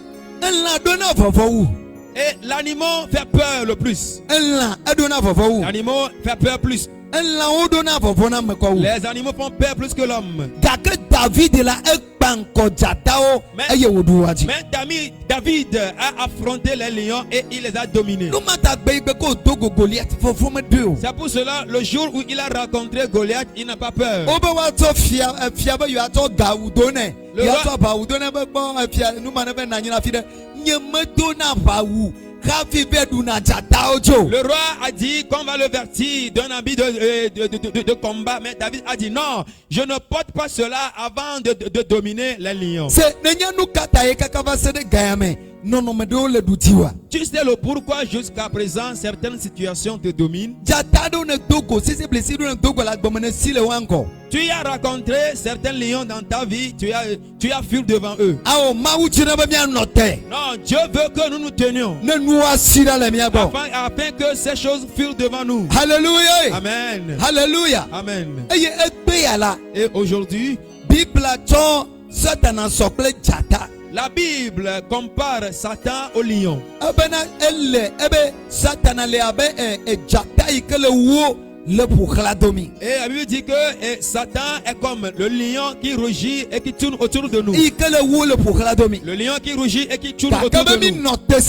et l'animal fait peur le plus. L'animal fait peur plus. Les animaux font peur plus que l'homme. Mais David a affronté les lions et il les a dominés. C'est pour cela, le jour où il a rencontré Goliath, il n'a pas peur. Le roi a dit qu'on va le vertir d'un habit de combat, mais David a dit non, je ne porte pas cela avant de dominer les lions. Tu sais le pourquoi jusqu'à présent certaines situations te dominent. Tu as rencontré certains lions dans ta vie, tu as fui devant eux. Non, Dieu veut que nous nous tenions afin que ces choses fuient devant nous. Alléluia. Amen. Alléluia. Amen. Et aujourd'hui, la Bible compare Satan au lion. Et la Bible dit que Satan est comme le lion qui rugit et qui tourne autour de nous. Le lion qui rugit et qui tourne autour de nous. Mais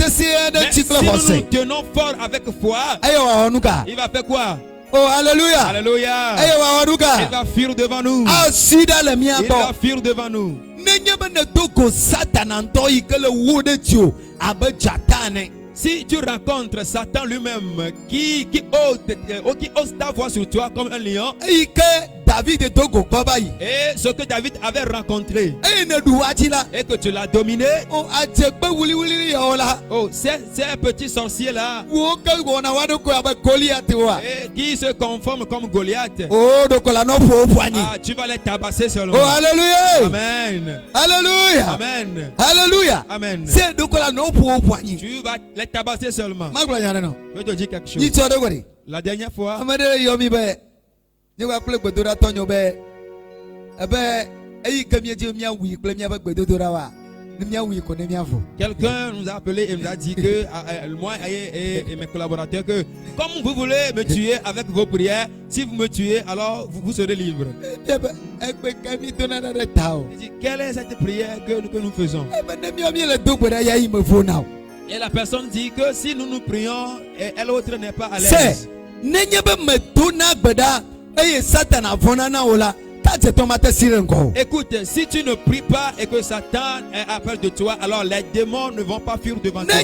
si nous nous tenons fort avec foi, il va faire quoi? Oh, alléluia. Alléluia. Il va fuir devant nous. Il va fuir devant nous. Si tu rencontres Satan lui-même qui ose ta voix sur toi comme un lion, et ce que David avait rencontré et que tu l'as dominé, ces petits sorciers là qui se conforment comme Goliath, tu vas les tabasser seulement. Oh, alléluia. Amen. Alléluia. Amen. Alléluia. Amen. Tu vas les tabasser seulement. Je te dis quelque chose. La dernière fois, Quelqu'un nous a appelé et nous a dit que moi et mes collaborateurs que comme vous voulez me tuer avec vos prières, si vous me tuez, alors vous serez libre. Il dit, quelle est cette prière que nous faisons? Et la personne dit que si nous nous prions et l'autre n'est pas à l'aise. Écoute, si tu ne pries pas et que Satan a peur de toi, alors les démons ne vont pas fuir devant toi.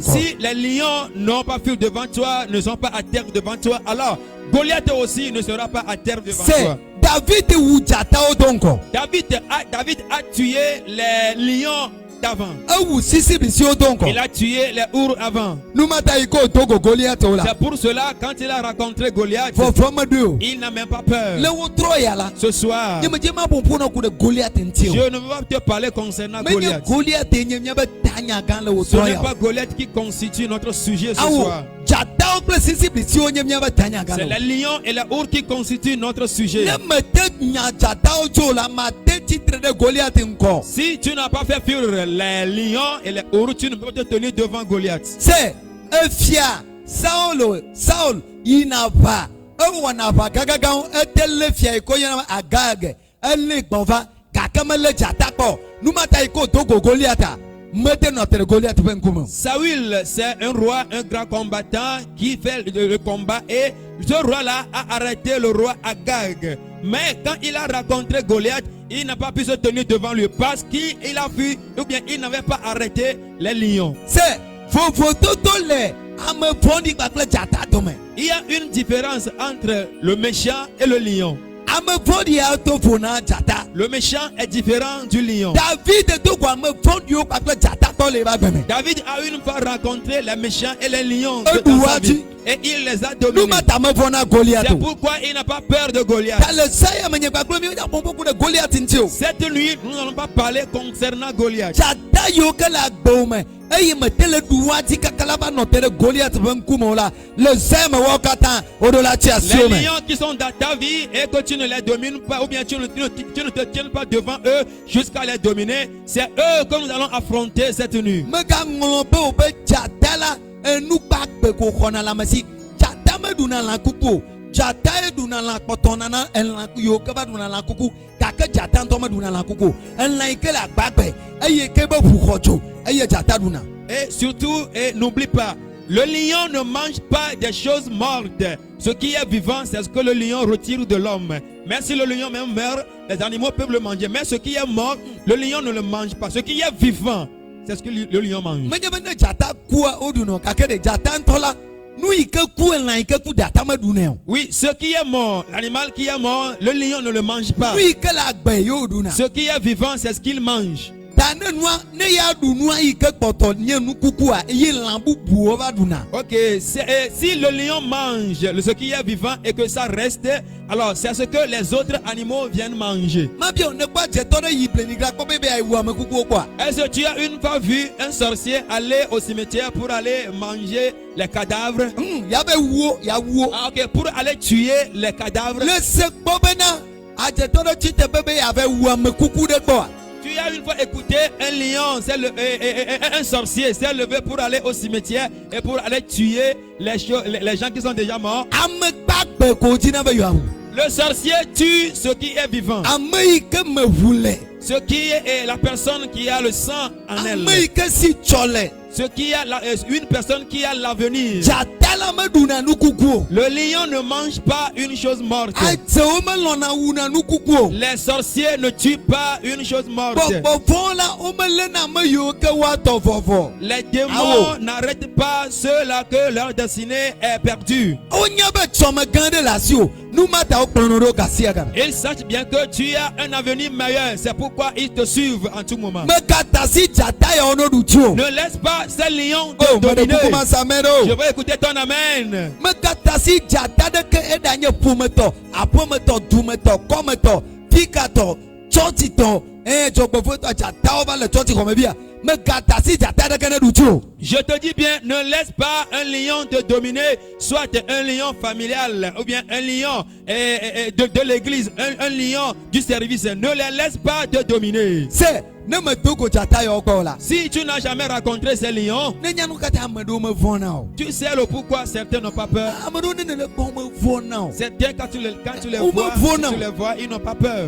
Si les lions n'ont pas fui devant toi, ne sont pas à terre devant toi, alors Goliath aussi ne sera pas à terre devant toi. David a tué les lions d'avant. Il a tué les ours avant. C'est pour cela, quand il a rencontré Goliath, il n'a même pas peur. Ce soir, je ne veux pas te parler concernant Goliath. Ce n'est pas Goliath qui constitue notre sujet ce soir. C'est les lions et les ours qui constituent notre sujet. Si tu n'as pas fait fuir les lions et les ours, tu ne peux pas te tenir devant Goliath. C'est Saul, il n'a pas. Saül, c'est un roi, un grand combattant qui fait le combat, et ce roi-là a arrêté le roi Agag. Mais quand il a rencontré Goliath, il n'a pas pu se tenir devant lui parce qu'il a fui, ou bien il n'avait pas arrêté les lions. Il y a une différence entre le méchant et le lion. Le méchant est différent du lion. David a une fois rencontré les méchants et les lions dans sa vie, et il les a dominés. C'est pourquoi il n'a pas peur de Goliath. Cette nuit, nous n'allons pas parler concernant Goliath. Les lions qui sont dans ta vie et que tu ne les domines pas, ou bien tu ne te tiens pas devant eux jusqu'à les dominer, c'est eux que nous allons affronter cette nuit. Et surtout, n'oublie pas, le lion ne mange pas des choses mortes. Ce qui est vivant, c'est ce que le lion retire de l'homme. Mais si le lion même meurt, les animaux peuvent le manger. Mais ce qui est mort, le lion ne le mange pas. Ce qui est vivant, c'est ce que le lion mange. Oui, ce qui est mort, l'animal qui est mort, le lion ne le mange pas. Ce qui est vivant, c'est ce qu'il mange. Ok, si le lion mange ce qui est vivant et que ça reste, alors c'est ce que les autres animaux viennent manger. Est-ce que tu as une fois vu un sorcier aller au cimetière pour aller manger les cadavres? Ah, ok, pour aller tuer les cadavres. Tu as une fois écouté un lion, un sorcier s'est levé pour aller au cimetière et pour aller tuer les gens qui sont déjà morts. Le sorcier tue ce qui est vivant. Ce qui est la personne qui a le sang en elle. Ce qui a une personne qui a l'avenir. Le lion ne mange pas une chose morte. Les sorciers ne tuent pas une chose morte. Les démons n'arrêtent pas ceux-là que leur destinée est perdue. Ils sachent bien que tu as un avenir meilleur. C'est pourquoi ils te suivent en tout moment. Ne laisse pas ces lions te dominer. Je veux écouter ton amen. Je te dis bien, ne laisse pas un lion te dominer, soit un lion familial ou bien un lion de l'église, un lion du service. Ne les laisse pas te dominer. Si tu n'as jamais rencontré ces lions, tu sais le pourquoi certains n'ont pas peur. Certains, quand tu les vois, ils n'ont pas peur.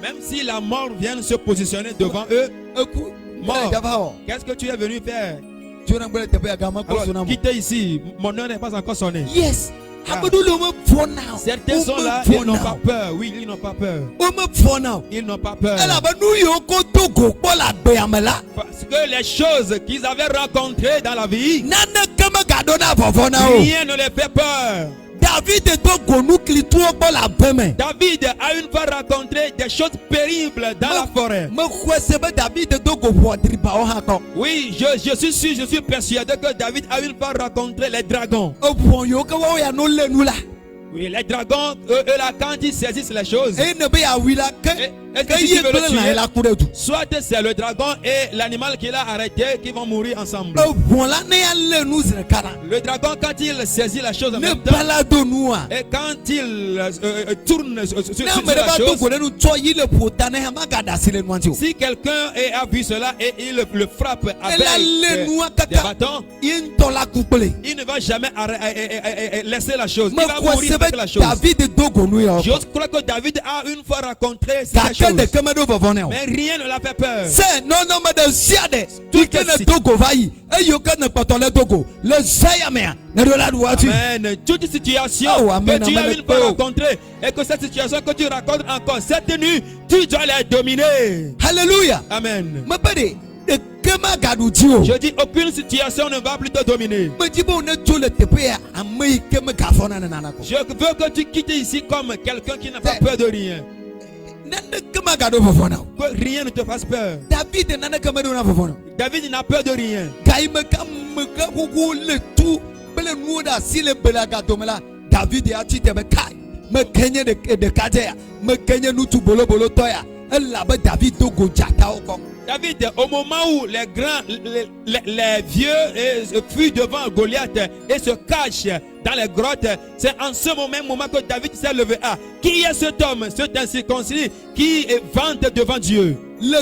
Même si la mort vient se positionner devant eux, mort, qu'est-ce que tu es venu faire? Alors, quittez ici, mon heure n'est pas encore sonnée. Yes. Certains sont là, ils n'ont pas peur. Oui, ils n'ont pas peur. Ils n'ont pas peur. Parce que les choses qu'ils avaient rencontrées dans la vie, rien ne les fait peur. David a une fois rencontré des choses pénibles dans la forêt. Oui, je suis sûr, je suis persuadé que David a une fois rencontré les dragons. Oui, les dragons, eux là, quand ils saisissent les choses, soit c'est le dragon et l'animal qu'il a arrêté qui vont mourir ensemble. Le dragon, quand il saisit la chose en même temps, et quand il tourne sur la chose, si quelqu'un a vu cela et il le frappe avec des bâtons, il ne va jamais laisser la chose. Il va mourir avec la chose. Je crois que David a une fois rencontré cette chose, mais rien ne l'a fait peur. Amen. Toute situation que tu as une fois rencontrée et que cette situation que tu racontes encore cette nuit, tu dois la dominer. Alléluia. Amen. Je dis aucune situation ne va plus te dominer. Je veux que tu quittes ici comme quelqu'un qui n'a pas peur de rien. Que rien ne te fasse peur. David n'a peur de rien. David, au moment où les grands, les vieux fuient devant Goliath et se cachent dans les grottes, c'est en ce moment que David s'est levé. Ah, qui est cet homme, cet incirconcis qui vante devant Dieu? Le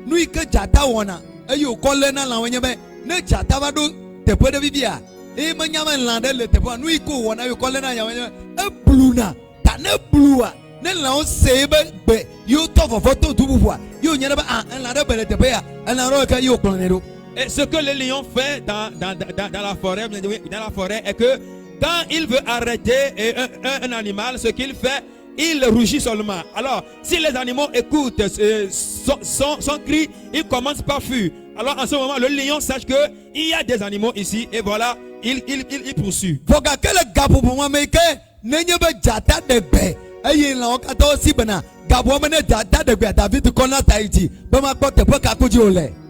nous que jata wana ayo kolena la wenyebe ne jata vado te pede bibia e manyama lande le te po nous ko wana yo kolena ya wenyebe e bluna ta ne blua ne la on sebe be yo to foto tu bua yo nyana ba an la de bele te pe ya an la ro ka yo kolonero. Et ce que le lion fait dans la forêt est que quand il veut arrêter un animal, ce qu'il fait, il rugit seulement. Alors, si les animaux écoutent son cri, ils commencent par fuir. Alors, en ce moment, le lion sache que il y a des animaux ici et voilà, il poursuit.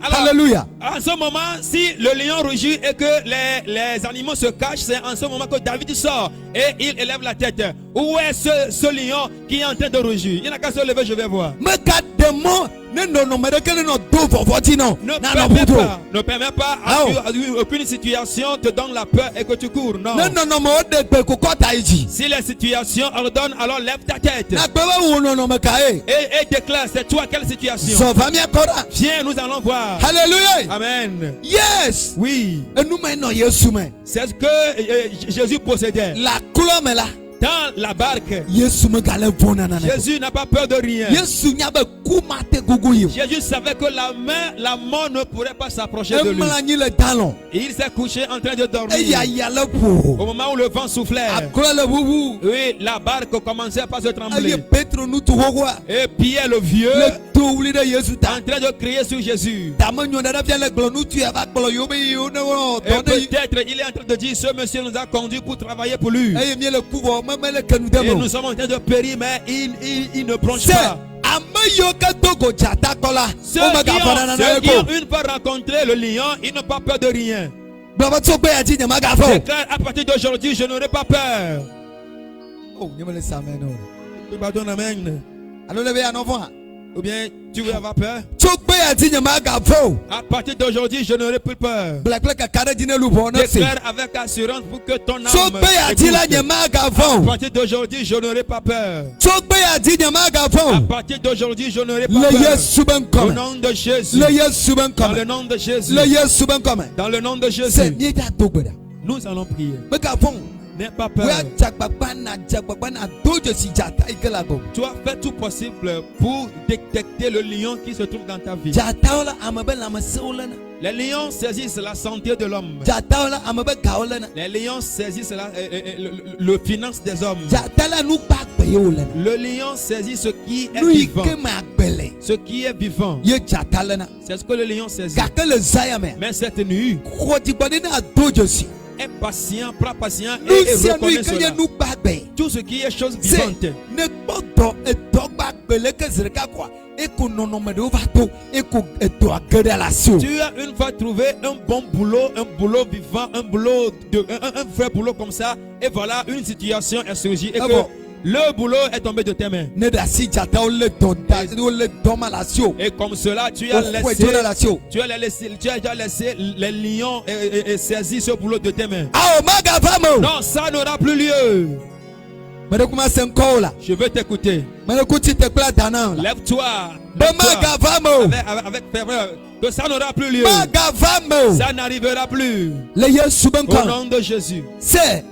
Alléluia. En ce moment, si le lion rugit et que les animaux se cachent, c'est en ce moment que David sort et il élève la tête. Où est ce lion qui est en train de rugir? Il n'a qu'à se lever, je vais voir. Ne permets pas aucune situation te donne la peur et que tu cours. Non. Si la situation ordonne, alors lève ta tête et déclare, c'est toi quelle situation? Viens, nous allons voir. Alléluia. Amen. Yes. Oui. C'est ce que Jésus possédait. La clôme là. Dans la barque, Jésus n'a pas peur de rien. Jésus savait que la mort ne pourrait pas s'approcher de lui. Et il s'est couché en train de dormir. Au moment où le vent soufflait, oui, la barque commençait à se trembler. Et Pierre le vieux, en train de crier sur Jésus. Et peut-être il est en train de dire, ce monsieur nous a conduits pour travailler pour lui. Et nous sommes en train de périr, mais il ne bronche pas. Ceux qui ont une fois rencontré le lion, ils n'ont pas peur de rien. Déclare, à partir d'aujourd'hui, je n'aurai pas peur. Oh, amen. Ou bien tu veux avoir peur? À partir d'aujourd'hui, je n'aurai plus peur. Déclare avec assurance pour que ton âme à partir d'aujourd'hui, je n'aurai pas peur. À partir d'aujourd'hui, je n'aurai pas peur. Au nom de Jésus. Dans le nom de Jésus. Dans le nom de Jésus. Nous allons prier. N'aie pas peur. Tu as fait tout possible pour détecter le lion qui se trouve dans ta vie. Les lions saisissent la santé de l'homme. Les lions saisissent le finance des hommes. Le lion saisit ce qui est vivant. Ce qui est vivant. C'est ce que le lion saisit. Mais cette nuit, est patient, prends patient et reconnais cela. Tout ce qui est chose vivante. Tu as une fois trouvé un bon boulot, un boulot vivant, un vrai boulot comme ça, et voilà, une situation est surgie et que le boulot est tombé de tes mains. Et comme cela, tu as déjà laissé les lions et saisir ce boulot de tes mains. Non, ça n'aura plus lieu. Je veux t'écouter. Lève-toi. Avec ferveur. Que ça n'aura plus lieu. Ça n'arrivera plus. Au nom de Jésus. C'est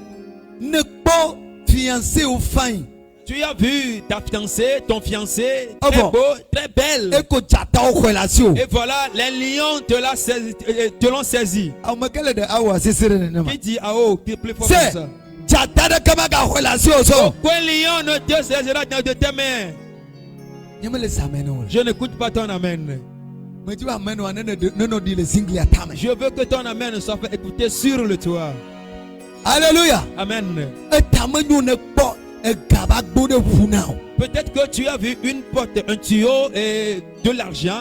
ne pas fiancé ou fin. Tu as vu ta fiancée, ton fiancé, très beau, très belle. Et voilà, les lions te l'ont saisi. Qui dit Ao, qui est plus fort que ça? Aucun lion ne te saisira de tes mains. Je n'écoute pas ton amen. Je veux que ton amen soit fait écouter sur le toit. Alléluia. Amen. Peut-être que tu as vu une porte, un tuyau et de l'argent.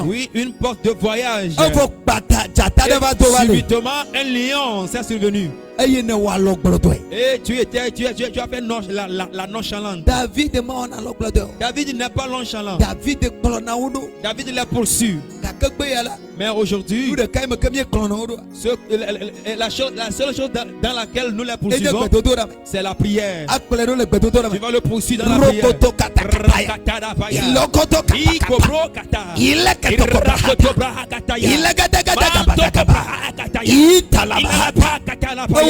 Oui, une porte de voyage. Et subitement, un lion s'est survenu. Et tu as fait la nonchalante. David n'est pas nonchalant. David l'a poursu. Mais aujourd'hui, la seule chose dans laquelle nous la poursuivons, c'est la prière. Tu vas le poursuivre dans la prière. Toi,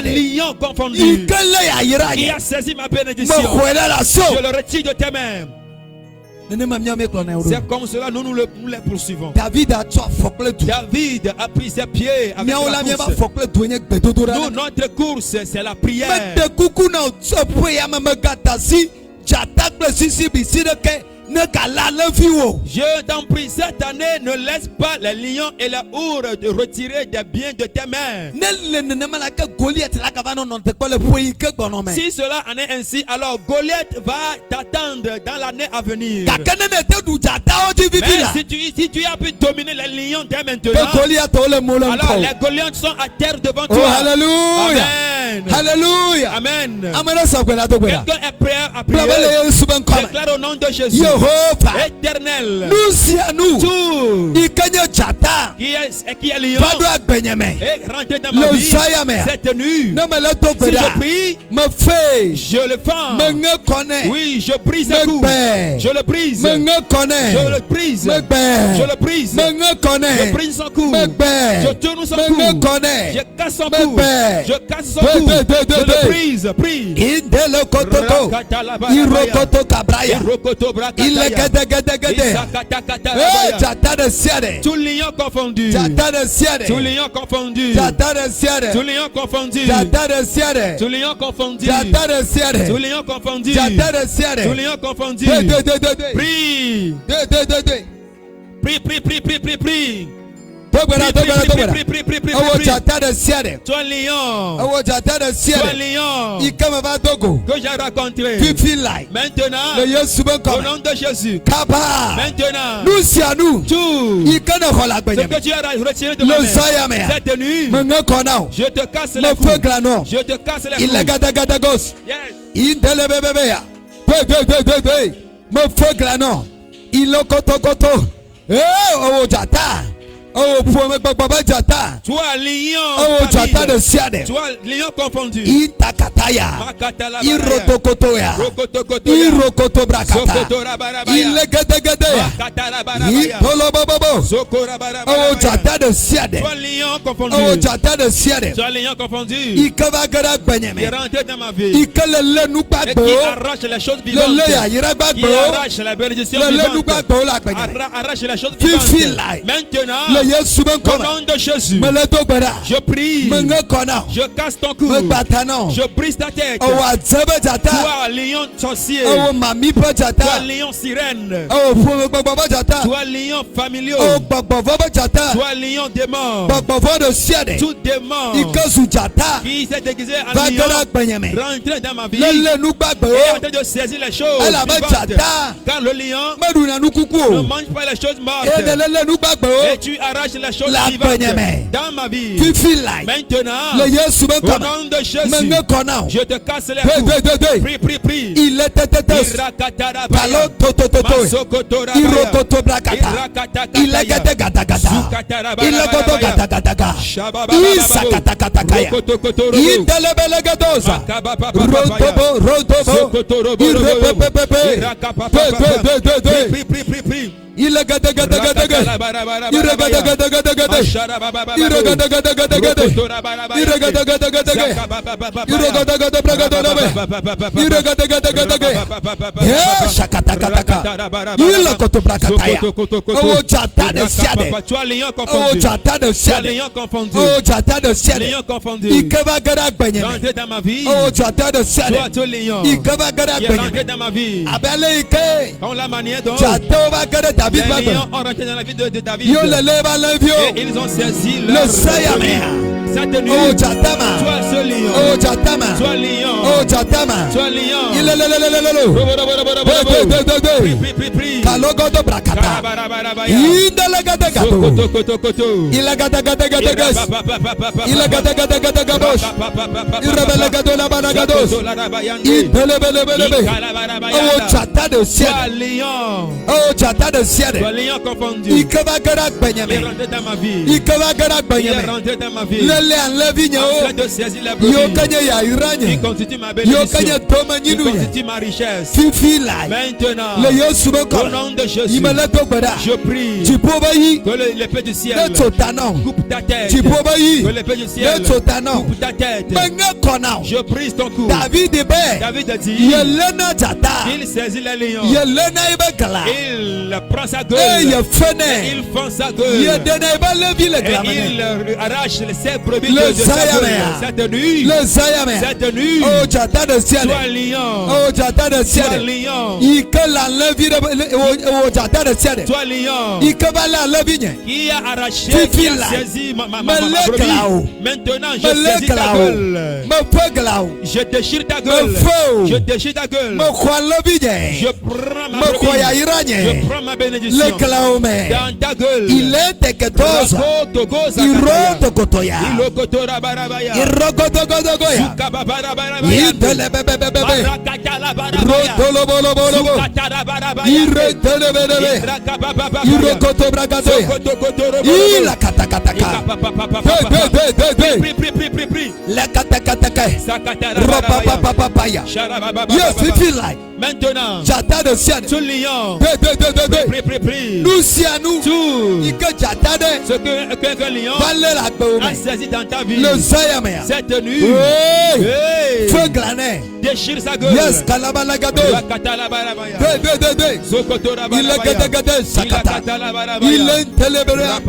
lion confondu, qui a saisi ma bénédiction, je le retire de tes mains. C'est comme cela nous les poursuivons. David a pris ses pieds avec la course. Nous, notre course, c'est la prière. Je t'en prie, cette année, ne laisse pas les lions et les ours de retirer des biens de tes mains. Si cela en est ainsi, alors Goliath va t'attendre dans l'année à venir. Mais si tu as pu dominer les lions dès maintenant, alors les Goliaths sont à terre devant toi. Alléluia. Amen. Amen. Quelqu'un est prêt à prier. Déclare au nom de Jésus. Éternel, nous tout qui est lion et rentré dans ma vie cette nuit. Si je prie, je le fends. Oui, je brise ses coups. Je le brise. Je le brise. Je le brise. Je brise son cou. Je tourne son cou. Je casse son cou. Je casse son cou. Je le brise. Prie. Tout lion confondu. Tout lion confondu. Tout lion confondu. Tout lion confondu. Tout lion confondu. Tout lion confondu. Prie. Prie. Toi lion, que j'ai rencontré maintenant au nom de Jésus. Maintenant tout ce que tu as retiré de ma main cette nuit, je te casse les coups. Je te casse les coups. Yes. Me feu glanon. Il est koto. Oh jata. Oh pour me papa jata. Toi lion. Oh jata de siade. Toi lion confondu. Itakataya. Irotokotoya. Irokoto brakata. Il est gadagadeya. Itolobobo. Oh jata de siade. Toi lion confondu. Oh jata de siade. Toi lion confondu. Ikavagara benyame. Qui est rentré dans ma vie. Ikele nous pas Et qui arrache les choses vivantes. Qui arrache la bénédiction vivante. Arrache les choses vivantes. Maintenant, au nom de Jésus, je prie. Je casse ton cou. Je brise ta tête. Toi, lion sorcier. Toi, lion sirène. Toi, lion familial. Toi, lion démon. Tout démon qui s'est déguisé en lion, rentré dans ma vie et en train de saisir les choses vivantes. Car le lion ne mange pas les choses mortes. Et tu arraches les choses vivantes dans ma vie. Maintenant, au nom de Jésus, je te casse les coups. Prie. Il est il est gata les lions ont rentré dans la vie de David et ils ont saisi leur sa tenue. Toi ce lion. Toi lion. Prie. Kalogodo brakata. Toi lion confondu. Il est rentré dans ma vie. Il est rentré dans ma vie. En train de saisir la brebis. Il constitue ma bénédiction. Il constitue ma richesse. Maintenant, au nom de Jésus, je prie que l'épée du ciel coupe ta tête. Que l'épée du ciel coupe ta tête. Je brise ton cou. David a dit il saisit les lions. Il prend sa gueule. Il fend sa gueule. Et il arrache ses brebis de sa gueule. Cette nuit, toi lion. Toi lion. Qui a arraché, qui a saisi ma brebis. Maintenant je saisis ta gueule. Je déchire ta gueule. Je déchire ta gueule. Je prends ma brebis. Je prends ma bénédiction. Dans ta gueule. Il est que maintenant, tout lion, nous si à nous, ce qu'un lion a saisi dans ta vie, cette nuit, feu glané, déchire sa gueule. Yes, Kalabalagado. Il est gadagade sakata. Il est telebere.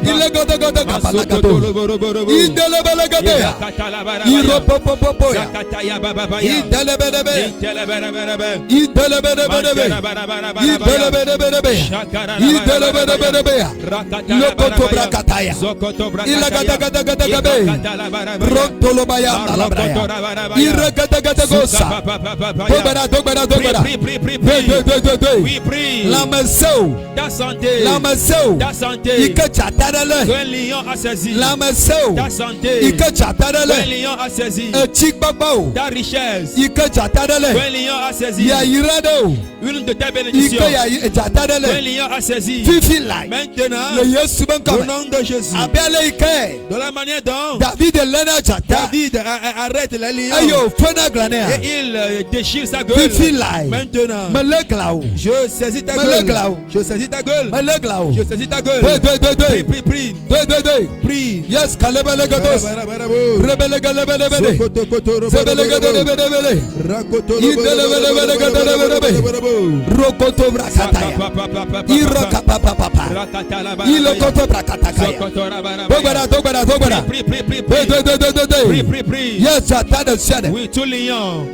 Il est gadagade kapalagado. Il telebelagade. Il ropopopopo. Il telebelebe. Il telebelebe. Il Ta santé. Ta santé. Un lion a saisi. Ta santé. Un lion a saisi. Ta richesse. Un lion a saisi. Une de tes bénédictions. Un lion a saisi. Maintenant, au nom de Jésus, de la manière dont David arrête les lions et il déchire sa gueule. Maintenant, je saisis ta gueule. Je saisis ta gueule. Je saisis ta gueule. Prie. Yes, oui, tout lion.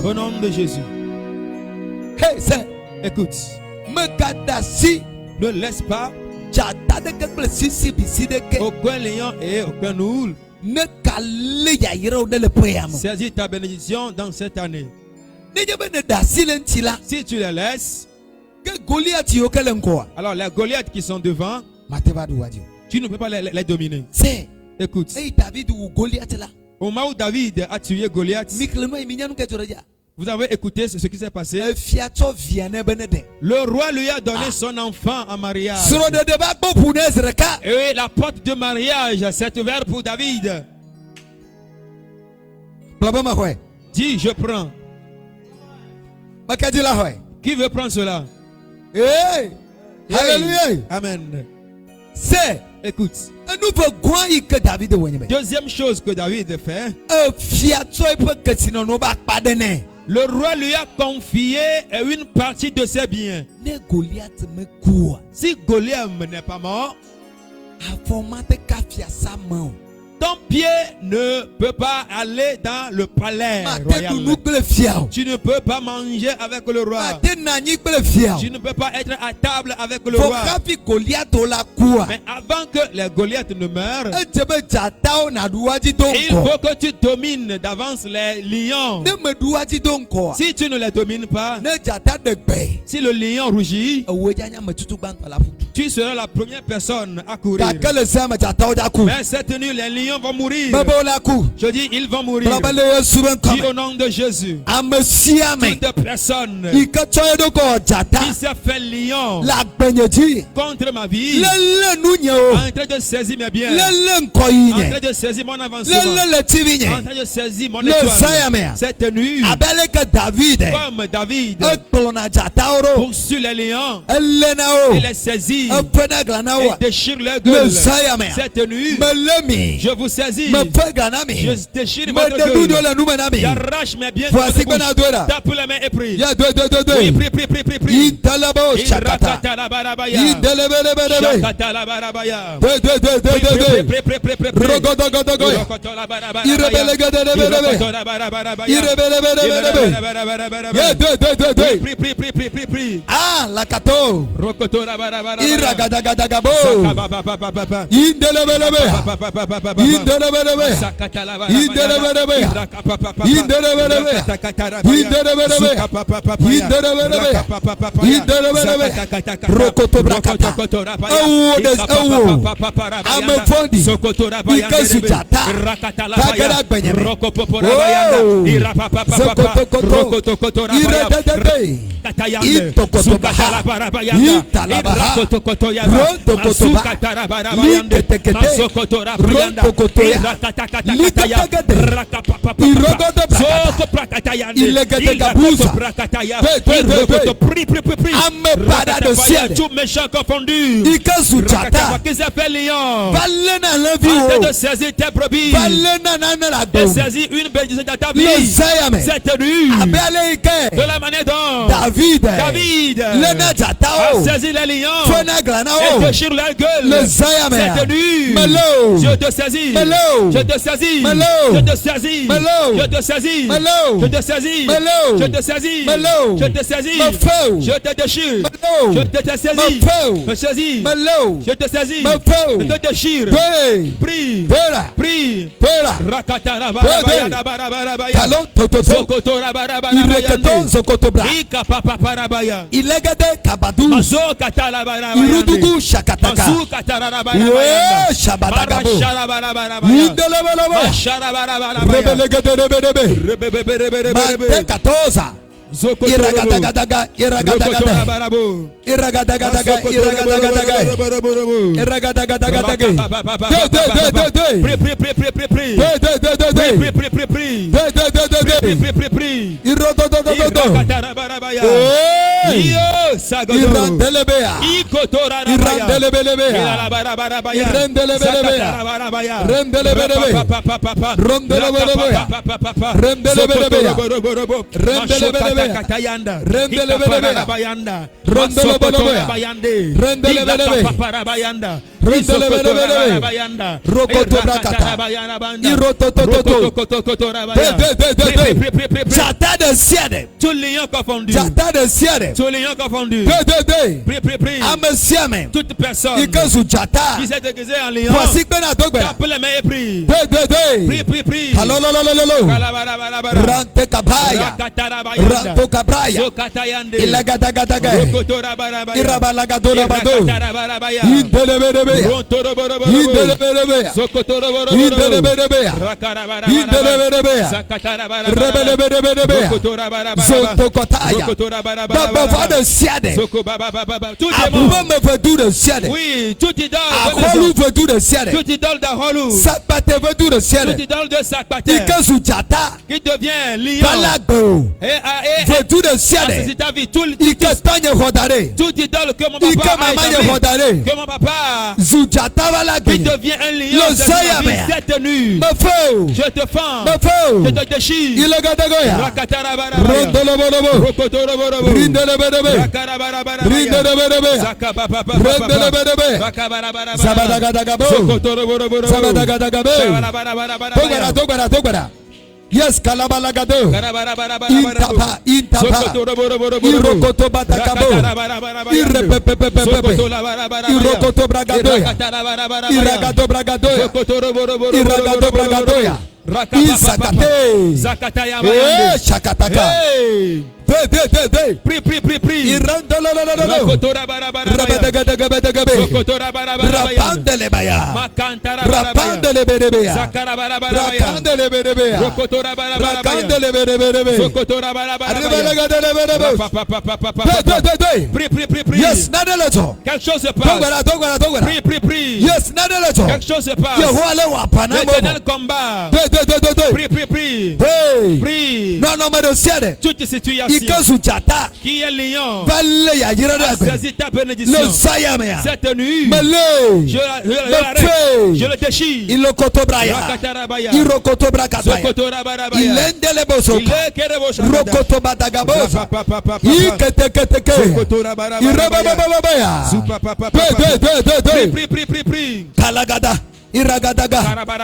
Au nom de Jésus. Hey, c'est, écoute, ne laisse pas aucun lion et aucun oul saisir ta bénédiction dans cette année. Si tu les laisses, alors les Goliaths qui sont devant, tu ne peux pas les dominer. Écoute, au moment où David a tué Goliath, vous avez écouté ce qui s'est passé. Le roi lui a donné son enfant en mariage. Et la porte de mariage s'est ouverte pour David. Dis, je prends. Qui veut prendre cela? Hey. Alléluia. Amen. C'est, écoute, deuxième chose que David fait, le roi lui a confié une partie de ses biens. Si Goliath n'est pas mort, ton pied ne peut pas aller dans le palais royal. Tu ne peux pas manger avec le roi. Tu ne peux pas être à table avec le roi. Mais avant que les Goliaths ne meurent, il faut que tu domines d'avance les lions. Si tu ne les domines pas, si le lion rougit, tu seras la première personne à courir. Mais cette nuit, les lions vont mourir. Je dis, ils vont mourir. Dis au nom de Jésus. Toute personne qui s'est fait lion contre ma vie, en train de saisir mes biens, en train de saisir mon avancement, en train de saisir mon étoile, cette nuit, comme David poursuit les lions, il les saisit et déchire leur gueule. Cette nuit, je vous saisis, je déchire votre gueule, j'arrache mes biens de votre bouche. Tape les mains et prie. Prie. Ah, la kato. Zokotoya. Tout méchant confondu. Qui s'appelle lion. De saisir tes brebis. De saisir une bénédiction dans ta vie. Cette nuit. De la manière dont David a saisi les lions et déchire leur gueule. Cette nuit. Je te saisis. Je te saisis. Je te saisis. Je te saisis. Je te saisis. Je te saisis. Je te saisis. Je te déchire. Je te saisis. Je saisis. Je te saisis. Je te déchire. Prie. Prie. Iragadagadaga, iragadagadaga, iragadagadaga, iragadagadaga. J'attends de ciel. Tout lion confondu. J'attends de ciel. Tout lion confondu. Toute personne qui s'est déguisée en lion. Tape les mains et prie. Prie, prie. Rante kabaya. Ranto kabraya. Ilagadagadaga. Irabalagadolabado. Indelebelebe. Indelebelebe. Indelebelebe. Indelebelebe. Rebelebelebe. Zotokotaya. Baba de siade. Abouba me veut tout de siade. Oui, tout idole. Aholu veut tout de siade. Tout idole d'Aholu. Sakpate veut tout de siade. Tout idole de Sakpate. Ikesu chata. Qui devient lion. Balago. Veut tout de siade. Ikestanye rodare. Tout idole que mon papa a établi. Que mon papa. Zuchata balagi. Qui devient un lion de sa vie cette nuit. Je te fends. Je te déchire. Il est gadagoya. Rondolobolobo. Rindelebelebe. Rindelebelebe. Rindelebelebe. Zabadagadagabo. Zabadagadagabe. Togara. Yes, Kalabalagado. Intapa. Irokoto batakabo. Irrepepepepepe. Irokoto bragadoya. Iragado bragadoya. Iragado bragadoya. Isakate. Zakataya. Shakataka. Prie. Irandololololo. Rabadagadagabadagabe. Rapandelebaya. Rapandelebelebea. Rapandelebelebea. Rapandelebelebea. Prie. Yes, nadeleto. Quelque chose se passe. Togara. Prie. Yes, nadeleto. Quelque chose se passe. L'éternel combat. Prie. Non, mais de ciel. Toute situation qui est lion a saisi ta bénédiction. Cette nuit, je le déchire. Il le kotobraya. Il le kotobrakataya. Il endeleboso. Il rokotobadagabosa. Il keteketeke. Il rebabababaya. Prie. Kalagada. Iragadaga,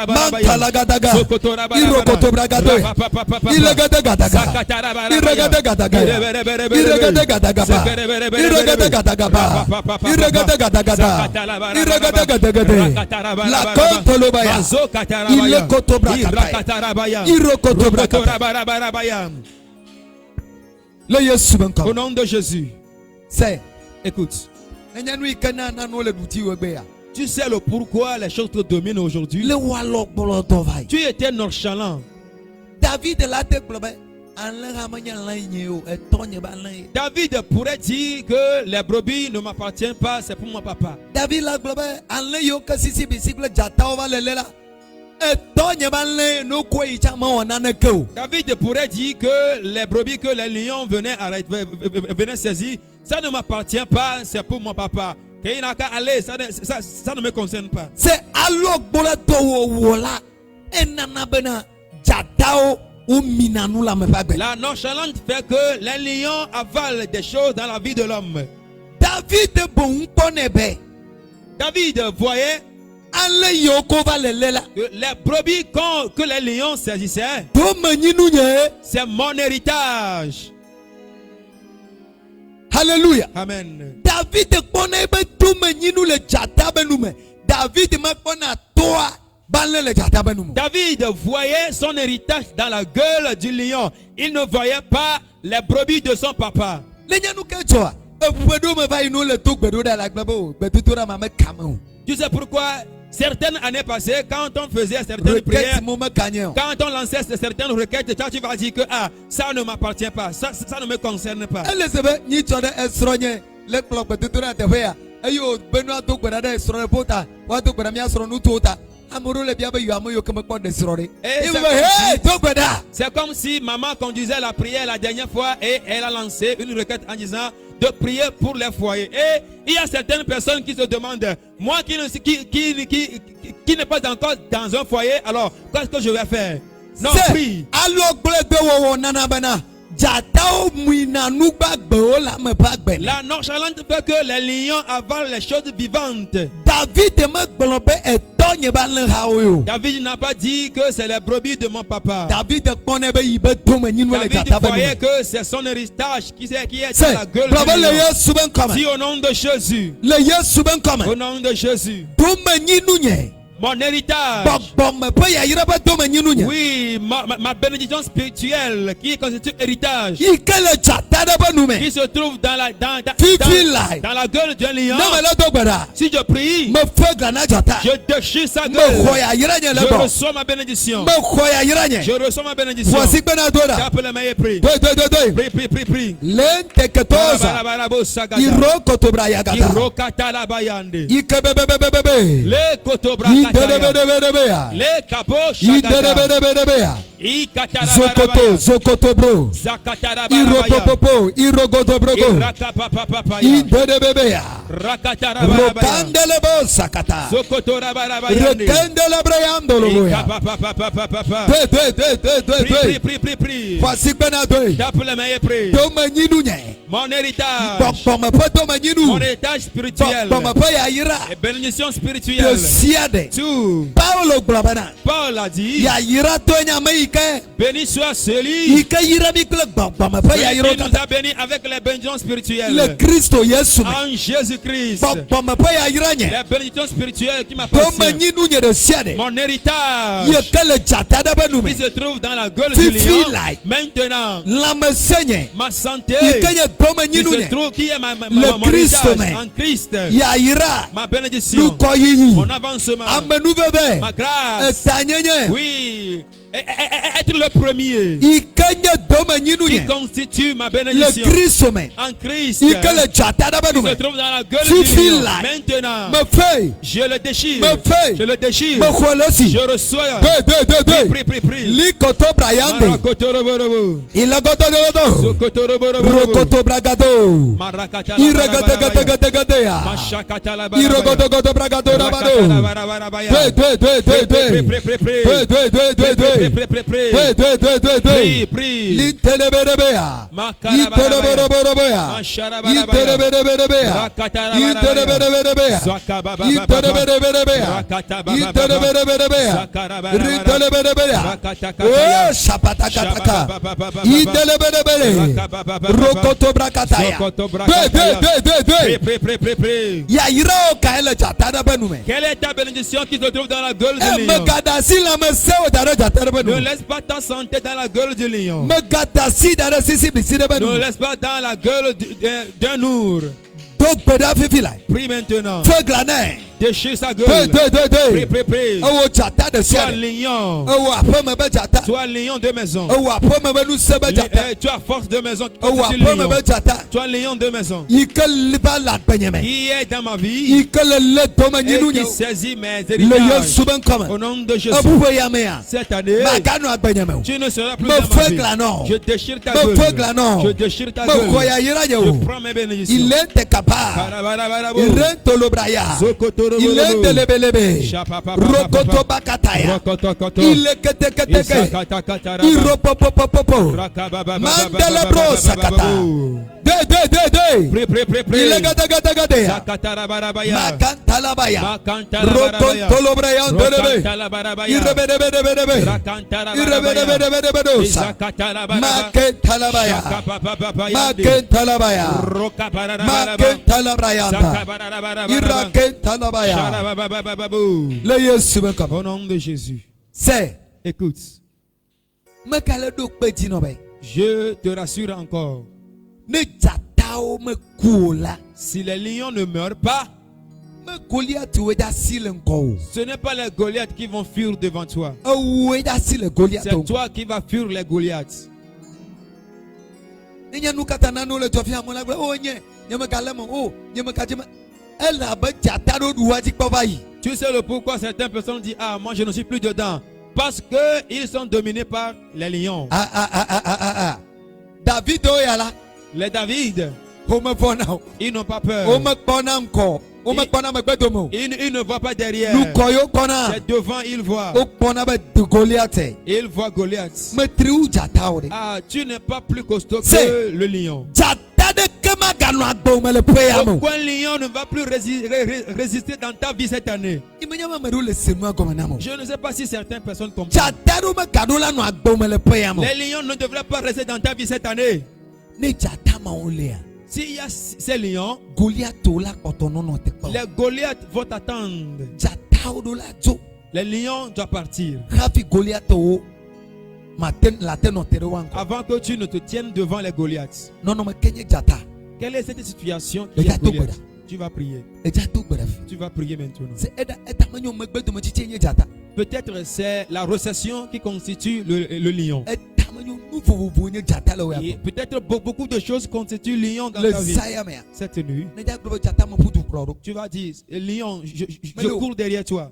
Mantalagadaga, Irokotobragado, Ilagadagadaga, Iragadagadaga, Iragadagadaga, La Contolobaya, Irokotobragado, le Yesu au nom de Jésus. C'est, écoute. Tu sais le pourquoi les choses te dominent aujourd'hui. Tu étais nonchalant. David pourrait dire que les brebis ne m'appartiennent pas, c'est pour mon papa. David pourrait dire que les brebis que les lions venaient saisir, ça ne m'appartient pas, c'est pour mon papa. Qu'il n'a qu'à aller, ça ne me concerne pas. C'est alors que la nonchalance fait que les lions avalent des choses dans la vie de l'homme. David voyait les brebis que les lions saisissaient, c'est mon héritage. Alléluia. Amen. David connaît tout le David me connaît toi. David voyait son héritage dans la gueule du lion. Il ne voyait pas les brebis de son papa. Tu sais pourquoi certaines années passées, quand on faisait certaines prières, quand on lançait certaines requêtes, toi tu vas dire que ça ne m'appartient pas, ça ne me concerne pas. C'est comme si maman conduisait la prière la dernière fois et elle a lancé une requête en disant de prier pour les foyers. Et il y a certaines personnes qui se demandent, moi qui n'est pas encore dans un foyer, alors qu'est-ce que je vais faire? Non, prie. La nonchalance fait que les lions avalent les choses vivantes. David n'a pas dit que c'est les brebis de mon papa. David voyait que c'est son héritage qui est dans la gueule du lion. Dis au nom de Jésus. Au nom de Jésus. Mon héritage. Oui, ma bénédiction spirituelle qui constitue héritage. Qui se trouve dans la gueule d'un lion. Si je prie, je déchire sa gueule. Je reçois ma bénédiction. Je reçois ma bénédiction. Tape les mains et prie. Prie. Les capots Zokoto bro. Iropopopo, Irogodobro. Idebebea. Rokandelebo sakata. Rekendelebreyandolo. Prie. Voici benadoi. Tape les mains et prie. Mon héritage. Mon héritage spirituel. Et bénédiction spirituelle. Tout. Paul a dit, béni soit celui qui nous a bénis avec les bénédictions spirituelles. Le Christ Jésus. En Jésus-Christ. Les bénédictions spirituelles qui m'appartiennent. Mon héritage qui se trouve dans la gueule du lion. Maintenant, ma santé qui se trouve, qui est mon héritage en Christ. Ma bénédiction, mon avancement, ma grâce. Oui. Être le premier qui constitue ma bénédiction en Christ qui se trouve dans la gueule du lion. Maintenant je le déchire, je reçois. Prie. Quelle est ta bénédiction qui se trouve dans la gueule du lion? Ne laisse pas ta santé dans la gueule du lion. Ne laisse pas dans la gueule d'un ours. Prie maintenant. Déchire sa gueule. Prie. Toi lion. Toi lion de maison. Toi force de maison. Toi lion de maison. Qui est dans ma vie et qui saisit mes héritages. Au nom de Jésus. Cette année, tu ne seras plus dans ma vie. Je déchire ta gueule. Je déchire ta gueule. Je prends mes bénédictions. Il est capable. Il est tolobraya. Il est delebelebe. Rokoto bakataya. Il est keteketeke. Il ropopopopopo. Mandelebro sakata. Prie. Il est gade. Makantalabaya. Rokontolobraya delebe. Il rebedebedebedebe. Il rebedebedebedebe. Makentalabaya. Makentalabaya. Au nom de Jésus. Écoute. Je te rassure encore. Si les lions ne meurent pas, ce n'est pas les Goliaths qui vont fuir devant toi. C'est toi qui vas fuir les Goliaths. Tu sais le pourquoi certaines personnes disent ah moi je ne suis plus dedans, parce que ils sont dominés par les lions. David les David, ils n'ont pas peur. Ils ne voient pas derrière. C'est devant, ils voient. Ils voient Goliath. Ah, tu n'es pas plus costaud que le lion. Aucun lion ne va plus résister dans ta vie cette année. Je ne sais pas si certaines personnes comprennent. Les lions ne devraient pas rester dans ta vie cette année. S'il y a ces lions, les Goliaths vont t'attendre. Les lions doivent partir avant que tu ne te tiennes devant les Goliaths. Quelle est cette situation qui est Goliath? Tu vas prier. Tu vas prier maintenant. Peut-être c'est la récession qui constitue le lion. Et peut-être beaucoup de choses constituent le lion dans ta vie. Cette nuit, tu vas dire, lion, je cours derrière toi.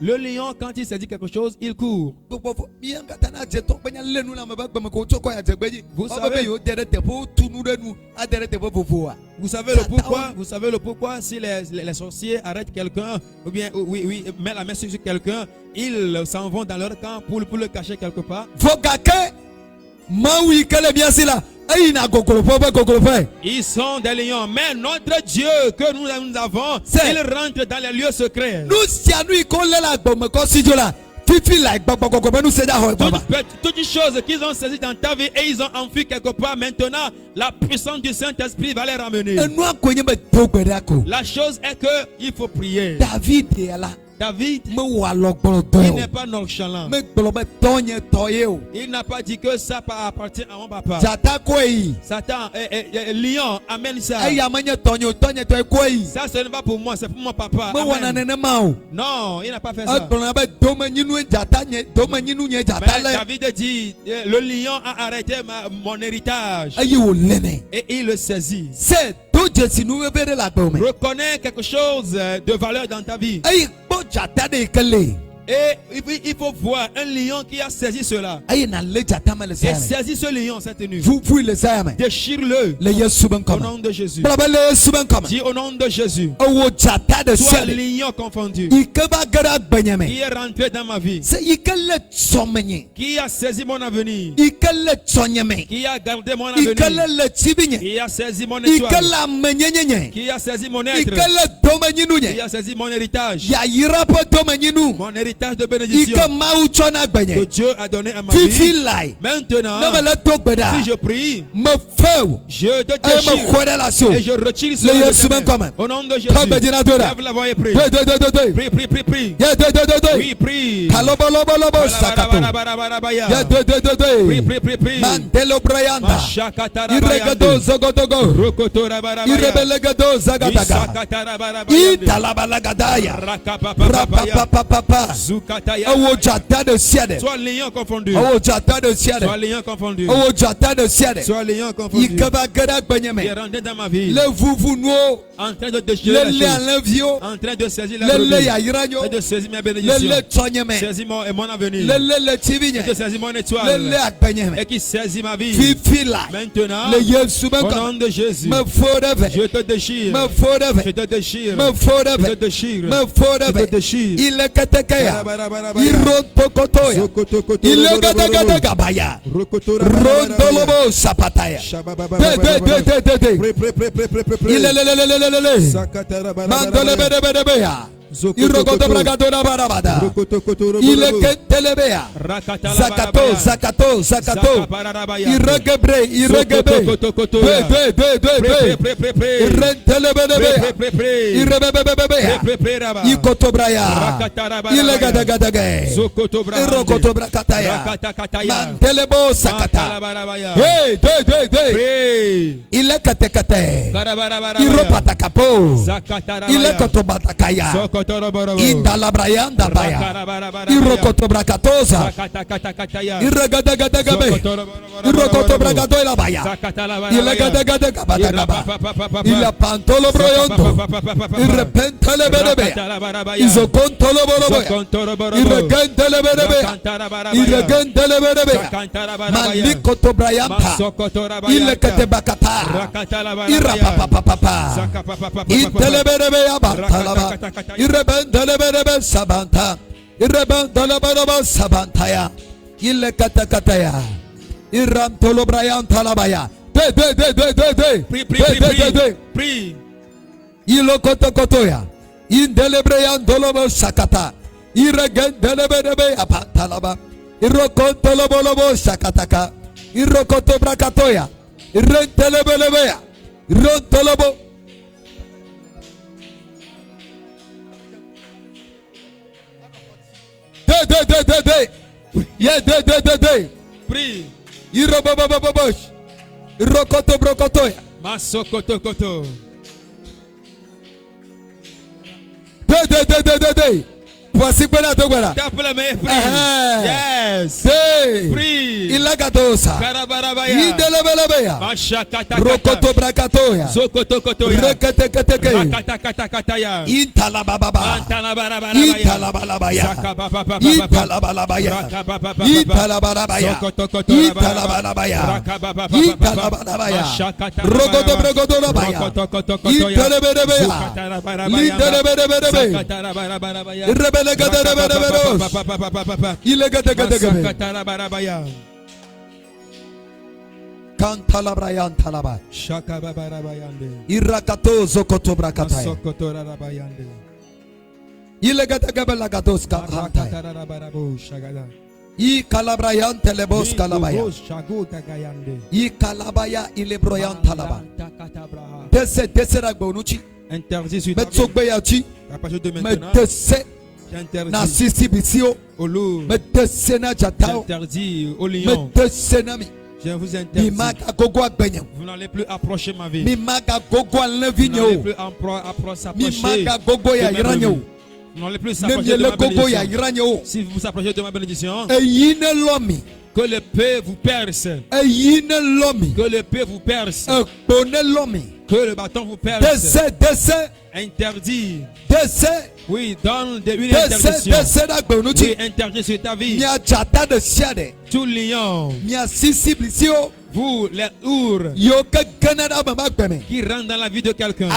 Le lion, quand il s'est dit quelque chose, il court. Vous savez le pourquoi si les sorciers arrêtent quelqu'un, ou bien mettent la main sur quelqu'un, ils s'en vont dans leur camp pour le cacher quelque part. Ils sont des lions, mais notre Dieu que nous avons, il rentre dans les lieux secrets. Toutes les choses qu'ils ont saisies dans ta vie et ils ont enfui quelque part, maintenant la puissance du Saint-Esprit va les ramener. La chose est que il faut prier. David, il n'est pas nonchalant. Il n'a pas dit que ça appartient à mon papa. Satan, lion, amène ça. Ça, ce n'est pas pour moi, c'est pour mon papa. Non, il n'a pas fait ça. Mais David dit, le lion a arrêté mon héritage. Et il le saisit. Reconnais quelque chose de valeur dans ta vie. Et il faut voir un lion qui a saisi cela. Et saisis ce lion cette nuit. Déchire-le. Au nom de Jésus. Dis au nom de Jésus. Toi lion confondu. Qui est rentré dans ma vie. Qui a saisi mon avenir. Qui a gardé mon avenir. Qui a saisi mon étoile. Qui a saisi mon être. Qui a saisi mon héritage. Mon héritage héritage de bénédiction que Dieu a donné à ma vie. Maintenant, si je prie, je te déchire et je retire cela de tes mains. Au nom de Jésus, lève la voix et prie. Prie, prie, prie, prie. Oui, prie. Prie, prie, prie, prie. Mandelo Brayanda. Irregado Zogodogo. Irebelegado Zagadaga. Italabalagadaya. Rapapapapapa. Awo jata de siade. Soit lion confondu. Awo jata de siade. Soit lion confondu. Awo jata de siade. Soit lion confondu. Ikabagada Qui est Benyame. rentré dans ma vie. Le vuvuno. En train de déchirer la chose. En train de saisir la brebis. Et de saisir mes bénédictions. Saisis mon avenir. Et de saisir mon étoile. Et qui saisit ma vie. Maintenant, au nom de Jésus, je te déchire. Je te déchire. Je te déchire. Je te déchire. Il est katakaya. Il rotokotoya. Il est katakaya. Rondolobo sapataya. Il est mandolebedebedebea. Irogoto bragadona barabada. Il est ketelebea. Zakato. Iregebre. Irentelebedebea. Irebebebebea. Ikotobraya. Il est gadagadaga. Irogoto brakataya. Mantelebo sakata. Il est katekate. Iropatakapo. Il est kotobatakaya. Indalabrayanda baya. Irokotobrakatoza. Irragadagadabe. Irokotobrakatoela baya. Ilagadagadagadagaba. Ilapantolo broyonto. Irrepentelebedebe. Izokontolo boroboya. Irregentelebedebe. Irregentelebedebe. Malikotobrayanta. Ilekatebakata. Irapapapapa. Intelebedebe abatalaba. Irrebendelebedebe sabanta. Irrebendelebedebe sabantaya. Ilekatakataya. Irantolo brayanta labaya. Prie. Ilokotokotoya. Indelebreyandolobo sakata. Irregendelebedebe apatalaba. Irokontolobolobo sakataka. Irokotobrakatoya. Irrentelebelebeya. Irontolobo. Prie. Irobobobobobosh. Irokoto brokotoya. Masokotokoto. Voici quoi la dogwara. Tape la main et prie. Yes. Prie. Ilagadosa. Karabarabaya. Idelebelebeya. Mashakata. Rokoto brakatoya. Zokotokotoya. Reketeketeke. Rakatakataya. Intalabababa. Antalabarabaya. Intalabalabaya. Zakabababa. Intalabalabaya. Rakabababa. Intalabalabaya. Zokotokoto. Intalabalabaya. Rakabababa. Intalabalabaya. Mashakata. Rokoto brokotorabaya. Rokotokotokotoya. Inteleberebeya. Zukatarabarabaya. Lintelebereberebe. Zakatarabarabaya. Il est gâté. Kantalabrayan talaba. Irakato zokoto brakataya. Il est gâté la gatos kantaya. I kalabrayan telebos kalabaya. I kalabaya ilebroyan talaba. Desera bonuchi. Interdit sur Metsogbeyachi. à partir de maintenant. J'interdis au loup. J'interdis au lion. Je vous interdis. Vous n'allez plus approcher ma vie. Vous n'allez plus approcher de ma vie. Vous n'allez plus s'approcher de ma bénédiction. Si vous vous approchez de ma bénédiction, que l'épée vous perce. Que l'épée vous perce. Que le bâton vous perce. Interdit. Oui, donne une interdiction. Oui, interdit sur ta vie. Tout lion Vous, les ours qui rentrent dans la vie de quelqu'un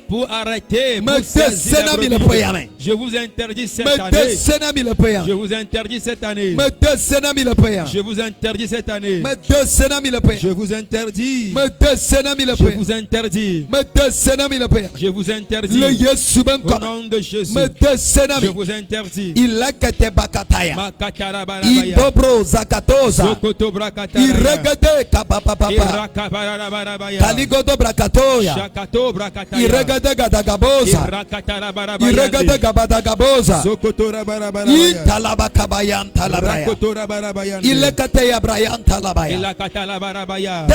pour arrêter, pour saisir les brebis. Je vous interdis cette année. Je vous interdis cette année. Je vous interdis cette année. Je vous interdis. Je vous interdis. Je vous interdis. Au nom de Jésus. Je vous interdis. Idobro zakatoza. Iregede kapapapa. Kaligodo brakatoya. Iregede gadagaboza. Iregede gabadagaboza. Italabakabayan talabaya. Ilekate yabrayan talabaya.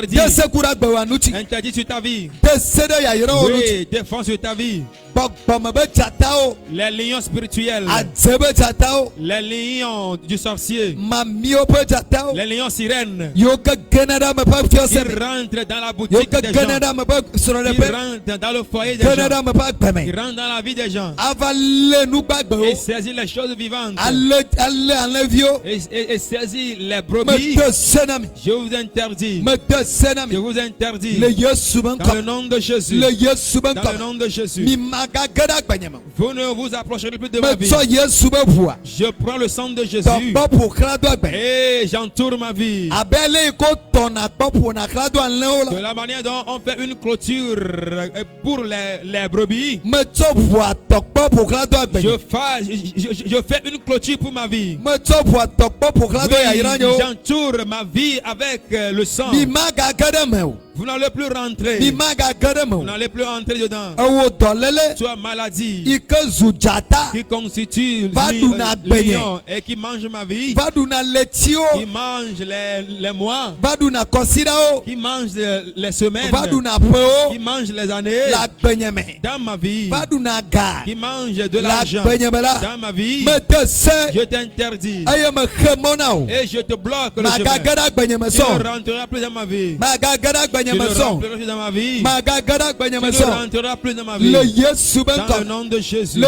Dese kuragbawanuchi. Interdit sur ta vie. Oui, défense sur ta vie. Les lions spirituels. Les lions du sorcier. Les lions sirènes. Ils rentrent dans la boutique des gens. Ils rentrent dans le foyer des gens. Ils rentrent dans la vie des gens. Et saisissent les choses vivantes. Et saisissent les brebis. Je vous interdis. Je vous interdis. Dans le nom de Jésus. Dans le nom de Jésus. Vous ne vous approcherez plus de ma vie. Je prends le sang de Jésus et j'entoure ma vie. De la manière dont on fait une clôture pour les brebis, je fais une clôture pour ma vie. Oui, j'entoure ma vie avec le sang. Vous n'allez plus rentrer. Vous n'allez plus rentrer dedans. Soit maladie qui constitue lion et qui mange ma vie, qui mange les mois, qui mange les semaines, qui mange les années dans ma vie, qui mange de l'argent dans ma vie. Je t'interdis et je te bloque le chemin. Tu ne rentreras plus dans ma vie. Tu ne rentreras plus dans ma vie. Tu ne rentreras plus dans ma vie. Dans le nom de Jésus. Dans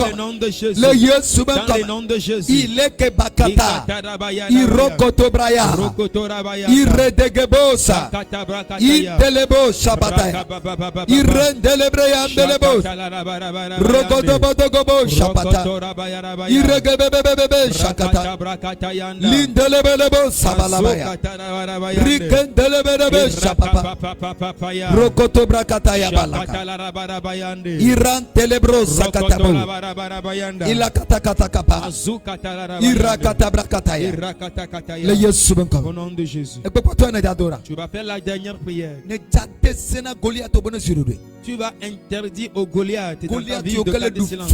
le nom de Jésus. Dans le nom de Jésus. Ileke bakata. Irokoto braya. Iredegebosa. Idelebo shabata. Irendelebreya delebo. Rokoto bodogobo shabata. Iregebebebebe shakata. Lindelebelebo sabalabaya. Rikendelebelebe shabapa. Rokoto brakata ya balaka. Iran telebro zakatabu. Ilakata katakapa. Irakata brakataya. Le Yesu benko. Au nom de Jésus. Tu vas faire la dernière prière. Tu vas interdire aux Goliaths dans ta vie de garder silence.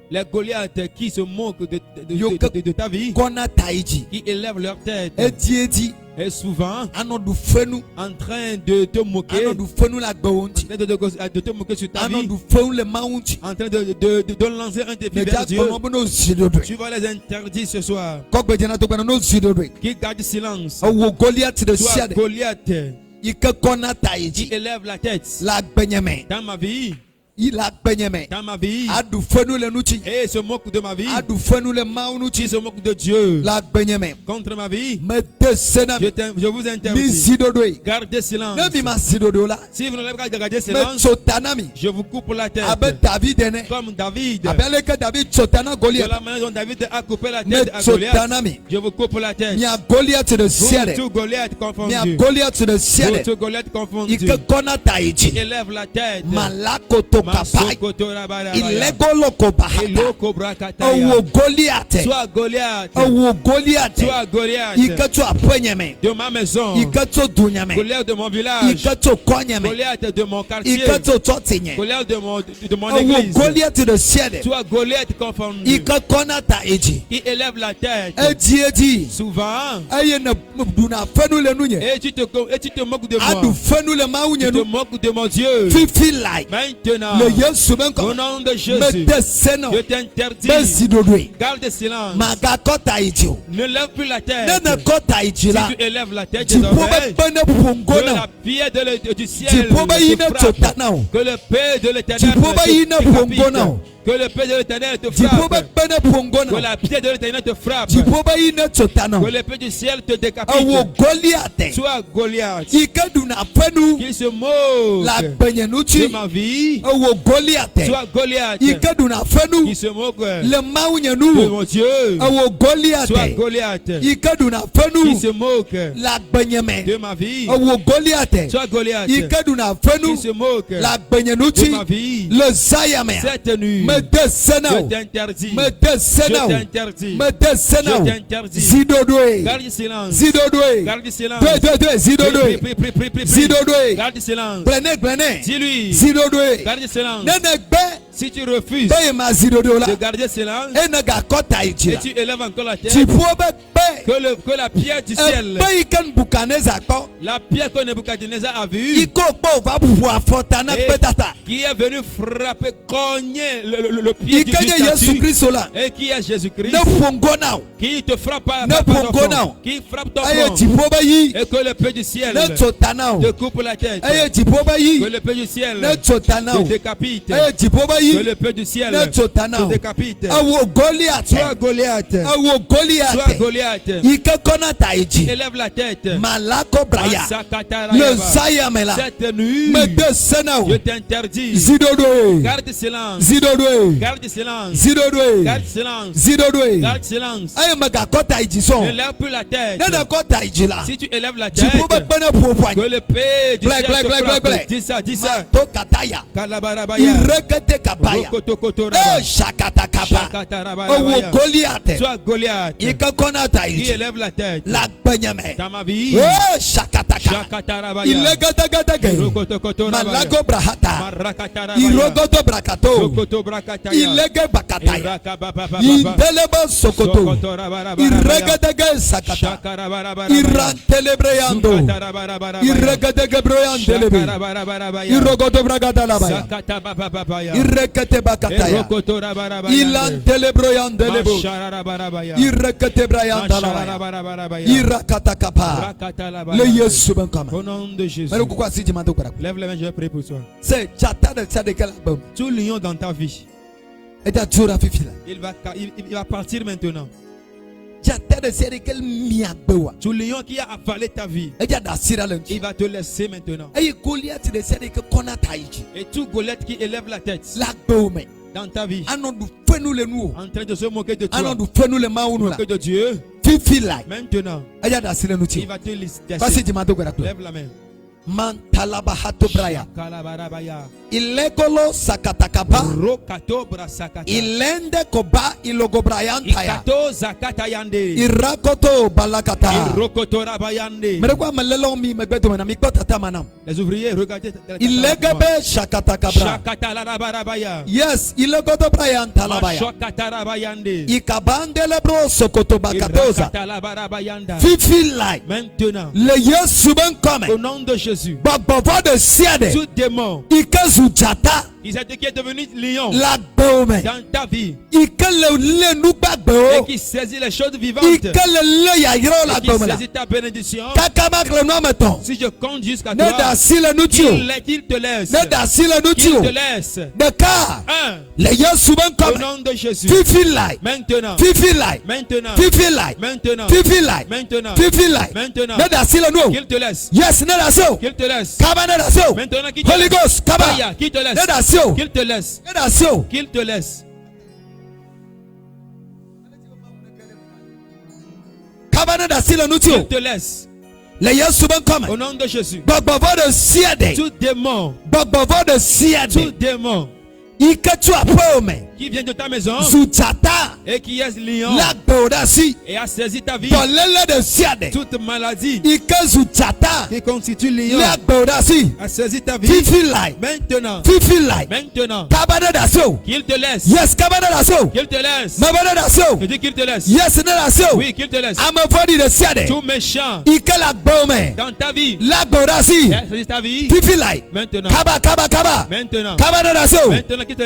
Les Goliaths qui se moquent de ta vie, qui élèvent leur tête, et souvent en train de te moquer, de te moquer sur ta vie, en train de lancer un défi vers Dieu. Tu vas les interdire ce soir. Qui garde silence. Toi, Goliath, qui élève la tête dans ma vie. Dans ma vie, et se moque de ma vie, qui se moque de Dieu contre ma vie, je vous interdis. Gardez silence. Si vous ne voulez pas garder silence, je vous coupe la tête. Comme David, de la manière dont David a coupé la tête à Goliath, je vous coupe la tête. Vous tout Goliath confondu, vous tout Goliath confondu, qui élève la tête. Soit Goliath de ma maison, Goliath de mon village, Goliath de mon quartier, Goliath de mon église, soit Goliath confondu, qui élève la tête souvent, et tu te moques de moi, tu te moques de mon Dieu. Maintenant, au nom de Jésus, je t'interdis. Garde silence. Ne lève plus la tête. Si tu élèves la tête, que la pierre du ciel te frappe. Que le paix de l'éternel te frappe. Que le pied de l'Éternel te frappe. Que la pied de l'Éternel te frappe. Que le pied du ciel te décapite. Soit Goliath. Qu'il se moque de ma vie. Soit Goliath. Qu'il se moque de mon Dieu. Soit Goliath. Qu'il se moque de ma vie. Soit Goliath. Qu'il se moque de ma vie. Cette nuit, je t'interdis. Je t'interdis. Garde silence. Garde silence. Garde silence. Dis-lui. Garde silence. Si tu refuses de garder silence et tu élèves encore la tête, que la pierre du ciel, la pierre que Nebuchadnezzar a vue, qui est venu frapper, cogner le pied du statue, et qui est Jésus-Christ, qui te frappe qui frappe ton front, et que le pied du ciel te coupe la tête, que le pied du ciel te décapite, que le pied du ciel te décapite. Soit Goliath. Soit Goliath. Élève la tête. Cette nuit, je t'interdis. Garde silence. Garde silence. Garde silence. Garde silence. Ne lève plus la tête. Si tu élèves la tête, que le pied du ciel te frappe. Dis ça, dis ça. Soit Goliath qui élève la tête dans ma vie. Au nom de Jésus. Lève les mains, je vais prier pour toi. Tout lion dans ta vie, il va partir maintenant. Tout lion qui a avalé ta vie, il va te laisser maintenant. Et tout Goliath qui élève la tête dans ta vie, en train de se moquer de toi, moquer de Dieu, maintenant il va te laisser. Lève la main. Mantalabahato braya. Ilegolo sakatakaba. Ilende koba ilogo brayantaya. Irakoto balakata. Merekwa malelo mi megbeto mena mikota tamanam. Les ouvriers, regardez. Ilegebe shakatakabra. Yes, ilegoto brayantalabaya. Ikabandele bro sokoto bakatoza. Fifi like. Maintenant, le Yesu ben come. Au nom de Jésus. Tout démon qui est devenu lion dans ta vie et qui saisit les choses vivantes et qui saisit ta bénédiction, si je compte jusqu'à toi, qu'il te laisse. Qu'il te laisse. Au nom de Jésus. Maintenant. Qu'il te laisse. Yes, qu'il te laisse. Maintenant qu'il te Holy Ghost, qu'il te laisse. Qu'il te laisse. Qu'il te laisse. Qu'il te laisse. Au nom de Jésus. Tout démon. Tout démon qui vient de ta maison et qui est lion et a saisi ta vie, toute maladie qui constitue lion a saisi ta vie, maintenant qu'il te laisse. Yes, qu'il te laisse. Je dis qu'il te laisse. Yes, oui, qu'il te laisse. Tout méchant dans ta vie a saisi ta vie, maintenant qu'il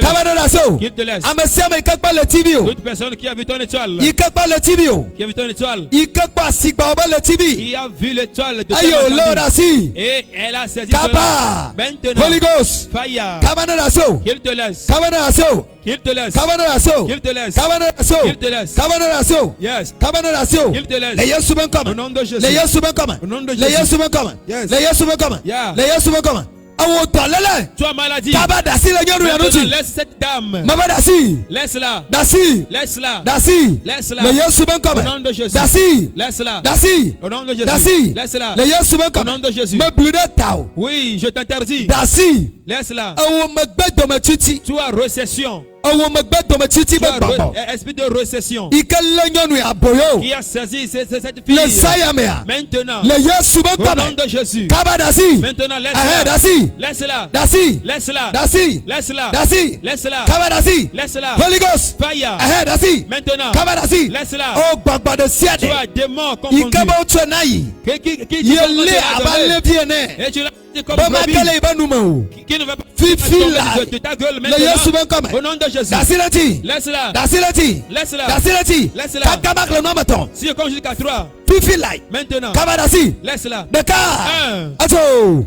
te laisse. Yes. Amesiama ikakpa le TV. Toute personne qui a vu ton étoile. Ikakpa le TV. Qui a vu ton étoile. Ikakpa sigba oba le TV. Il a vu l'étoile de ton Ayo Lord asi. et elle a saisi Kaba. cela. Maintenant. Holy Ghost. Fire. Kabana naso. Qu'il te laisse. Kabana naso. Qu'il te laisse. Kabana naso. Qu'il te laisse. Kabana naso. Qu'il te laisse. Kabana naso. Yes. Kabana naso. Qu'il te laisse. Le Yesu ben Au kama. nom de Jésus. Le Yesu ben kama. Au nom de Le Jésus. Yesu ben kama. Yes. Le Yesu ben kama. Yeah. Le Yesu ben kama. Awo tolele. Toi maladie. Kaba dasi le nyoru ya Maintenant, nuti. laisse cette dame. Mama dasi. Laisse-la. Dasi. Laisse-la. Dasi. Laisse-la. Le Yesu ben Au kama. nom de Jésus. Dasi. Laisse-la. Dasi. Au nom de Jésus. Dasi. Laisse-la. Le Yesu ben Au kama. nom de Jésus. Me blude tao. Oui, je t'interdis. Dasi. Laisse-la. Awo megbe dometiti. Tu as récession. Awo megbe dometiti Tu be as babo. esprit de récession. Ike le nyonu ya boyo. Qui a saisi cette fille. Le sayamea. Maintenant. Le Yesu ben Au kama. nom de Jésus. Kaba dasi. Maintenant, Eh laisse-la. dasi. Laisse-la. Dasi. Laisse-la. Dasi. Laisse-la. Dasi. Laisse-la. Kaba dasi. Laisse-la. Holy Ghost. Fire. Eh dasi. Maintenant. Kaba dasi. Laisse-la. Oh gbagba de Tu siade. as démon confondu. Ikaba utsenayi. Qui Yele abale biene. et tu l'as dit comme Bama brebis kele iba numao. qui ne veut pas Fifi la. de ta gueule Le Yesu ben maintenant. kama. Au nom de Jésus. Dasi lati. Laisse-la. Dasi lati. Laisse-la. Dasi lati. Laisse-la. Kakamak le nomaton. Si je compte jusqu'à 3. Fifi lai. Maintenant. Kaba dasi. Laisse-la. Deka. Un. Ato.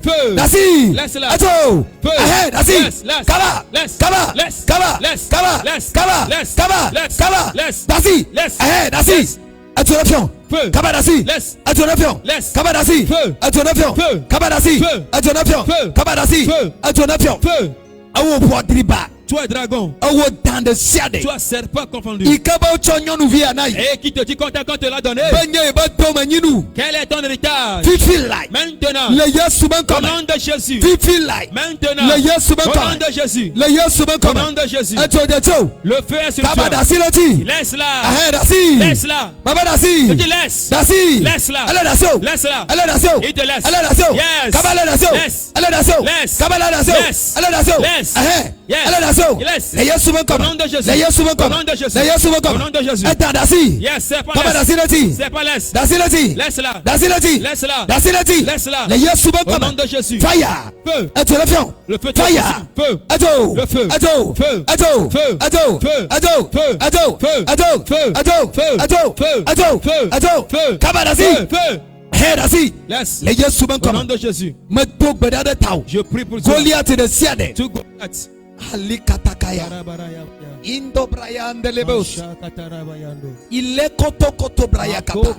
Feu. Dasi. Laisse-la. Ato. Feu. Eh dasi. Laisse. Kaba. Laisse. Kaba. Laisse. Kaba. Laisse. Kaba. Laisse. Kaba. Laisse. Kaba. Laisse. Kaba. Laisse. Dasi. Laisse. Eh dasi. Laisse. Attention. Feu. Kaba dasi. Laisse. Attention. Laisse. Kaba dasi. Feu. Attention. Feu. Kaba dasi. Feu. Attention. Feu. Kaba dasi. Feu. Attention. Feu. Awo podriba. Tu es dragon. Awo dande siade. Tu as serpent confondu. Ikaba chonyonu vi anai. Et qui te dit qu'on te l'a donné? Benye ba to manyinu. Quel est ton héritage? Fifi lai. Maintenant. Le Yesu ben Au kama. nom de Jésus. Fifi lai. Maintenant. Le Yesu ben Au kama. nom de Jésus. Le Yesu ben Au kama. nom de Jésus. Attention. Le feu est sur Kaba toi. dasi lati. Laisse-la. Eh dasi. Laisse-la. Baba dasi. Je te laisse. Dasi. Laisse-la. Allez daso. Laisse-la. Allez daso. Il te laisse. Allez daso. Yes. Kaba allez daso. Laisse. Allez daso. Laisse. Kaba allez daso. Laisse. Allez daso. Laisse. Eh. Yes. Allez daso. Laisse. Le Yesu ben Au kama. nom de Jésus. Le Yesu ben Au kama. nom de Jésus. Le Yesu ben Au kama. nom de Jésus. Eta dasi. Yes, c'est pas Kaba laisse. dasi lati. C'est pas laisse. Dasi lati. Laisse-la. Dasi lati. Laisse-la. Dasi lati. Laisse-la. Le Yesu ben Au kama. nom de Jésus. Fire. Feu. Attention. Le feu. Fire. Feu. Ato. Le feu. Ato. Feu. Ato. Feu. Ato. Feu. Ato. Feu. Ato. Feu. Ato. Feu. Ato. Feu. Ato. Feu. Ato. Feu. Ato. Feu. Kaba dasi. Feu. Feu. Hey dasi. Laisse. Le Yesu ben Au kama. nom de Jésus. Me to gbeda de tao. Je prie pour toi. Goliath de siade. Tu Goliath. Ali katakaya. Indo Brian de Lebos. Il est koto Brian kapa.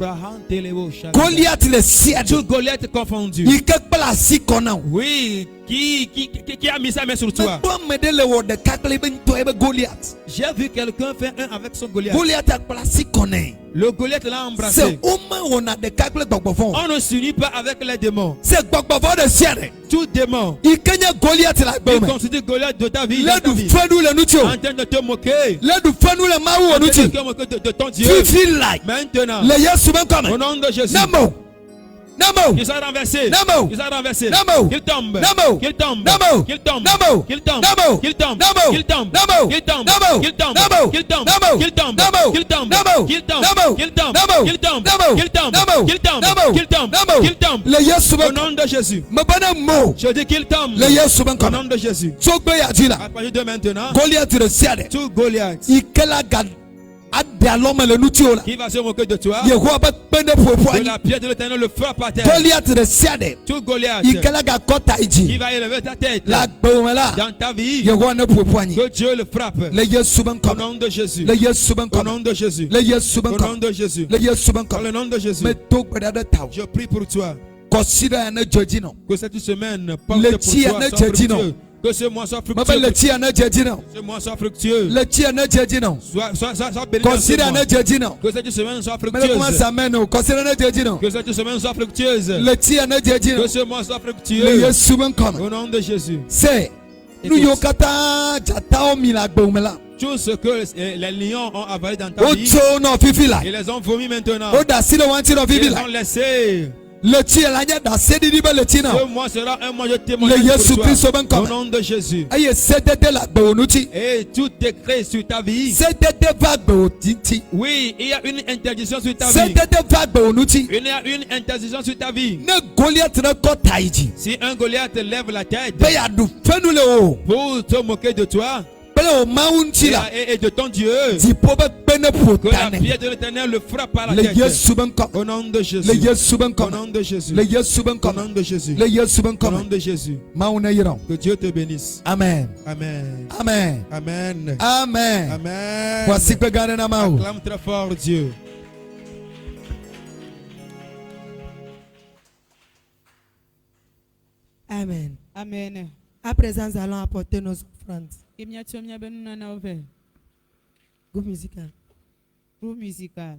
Goliath le siade. Tu Goliath confondu. Il ke place kona. Oui, qui a mis sa main sur toi? Me de le word de kakle ben to ebe Goliath. J'ai vu quelqu'un faire un avec son Goliath. Goliath a place kona. Le Goliath l'a embrassé. C'est au moins on a des kakle gbogbo. On ne s'unit pas avec les démons. C'est gbogbo de siade. Tout démon. Il kenya Goliath la Il gbome. considère Goliath de ta vie. Là du fanu le nutio. En train de te moquer. Là du fanu le maou En train de nuti. te moquer de ton Dieu. Fifi like. Maintenant. Le Yesu ben Au kama. nom de Jésus. Namo. Namo. Qu'il soit renversé. Namo. Qu'il soit renversé. Namo. Qu'il tombe. Namo. Qu'il tombe. Namo. Qu'il tombe. Namo. Qu'il tombe. Namo. Qu'il tombe. Namo. Qu'il tombe. Namo. Qu'il tombe. Namo. Qu'il tombe. Namo. Qu'il tombe. Namo. Qu'il tombe. Namo. Qu'il tombe. Namo. Qu'il tombe. Namo. Qu'il tombe. Namo. Qu'il tombe. Namo. Qu'il tombe. Namo. Qu'il tombe. Namo. Qu'il tombe. Namo. Qu'il tombe. Le Yesu Au ben nom de Jésus. me bana mo. Je dis qu'il tombe. Le Yesu ben Au kama. nom de Jésus. Sogbe ya jila. À partir de maintenant. Goliath de siade. Tout Goliath. Ikela gad. Ade aloma le nutio la. Qui va se moquer de toi? Yehowa ba pende popo. De la pierre de l'Éternel le frappe à terre. Goliath de siade. Tout Goliath. Ikela ga kota Qui iji. va élever ta tête. La gbomela. Dans ta vie. Yehowa ne popo ani. Que Dieu le frappe. Le Yesu ben Au kama. nom de Jésus. Le Yesu ben Au kama. nom de Jésus. Le Yesu ben Au nom kama. de Jésus. Le Yesu ben Dans kama. le nom de Jésus. Me to gbeda de tao. Je prie pour toi. Consider ne judgino. Que cette semaine porte Le pour tia toi ne soit judgino. fructueux. Que ce mois soit Maba fructueux. le tia ne judgino. Que ce mois soit fructueux. Le tia ne judgino. Sois béni dans ce Consider mois. ne judgino. Que cette semaine soit Mais comment fructueuse. ça mène? Consider ne judgino. Que cette semaine soit fructueuse. Le tia ne judgino. Que ce mois soit Le fructueux. Yesu ben kama. Au nom de Jésus. C'est nous yokata jatao milagomela. Tout ce que les lions ont avalé dans ta vie. Ocho no fifi la. Ils les ont vomi maintenant. Oda silo wanti no Ils fifi les la. ont laissés. Le tia la nya da sedi di ba le tina. Ce mois sera un mois de témoignage Le Yesu pour Christ toi. ben kama. Au nom de Jésus. Aye sedede la gbonuti. Et tout décret sur ta vie. Sedede va gbotinti. Oui, il y a une interdiction sur ta vie. Sedede va gbonuti. Il y a une interdiction sur ta vie. Ne Goliath ne kota iji. Si un Goliath lève la tête Be ya du fenu le o. pour te moquer de toi, Be et de ton Dieu, que la pierre de l'Éternel le frappe à la tête. Au nom de Jésus. Au nom de Jésus. Au nom de Jésus. Au nom de Jésus. Que Dieu te bénisse. Amen. Amen. Amen. Amen. Amen. Amen. Acclame très fort Dieu. Amen. Amen. À présent, nous allons apporter nos offrandes. Groupe musical. Groupe musical.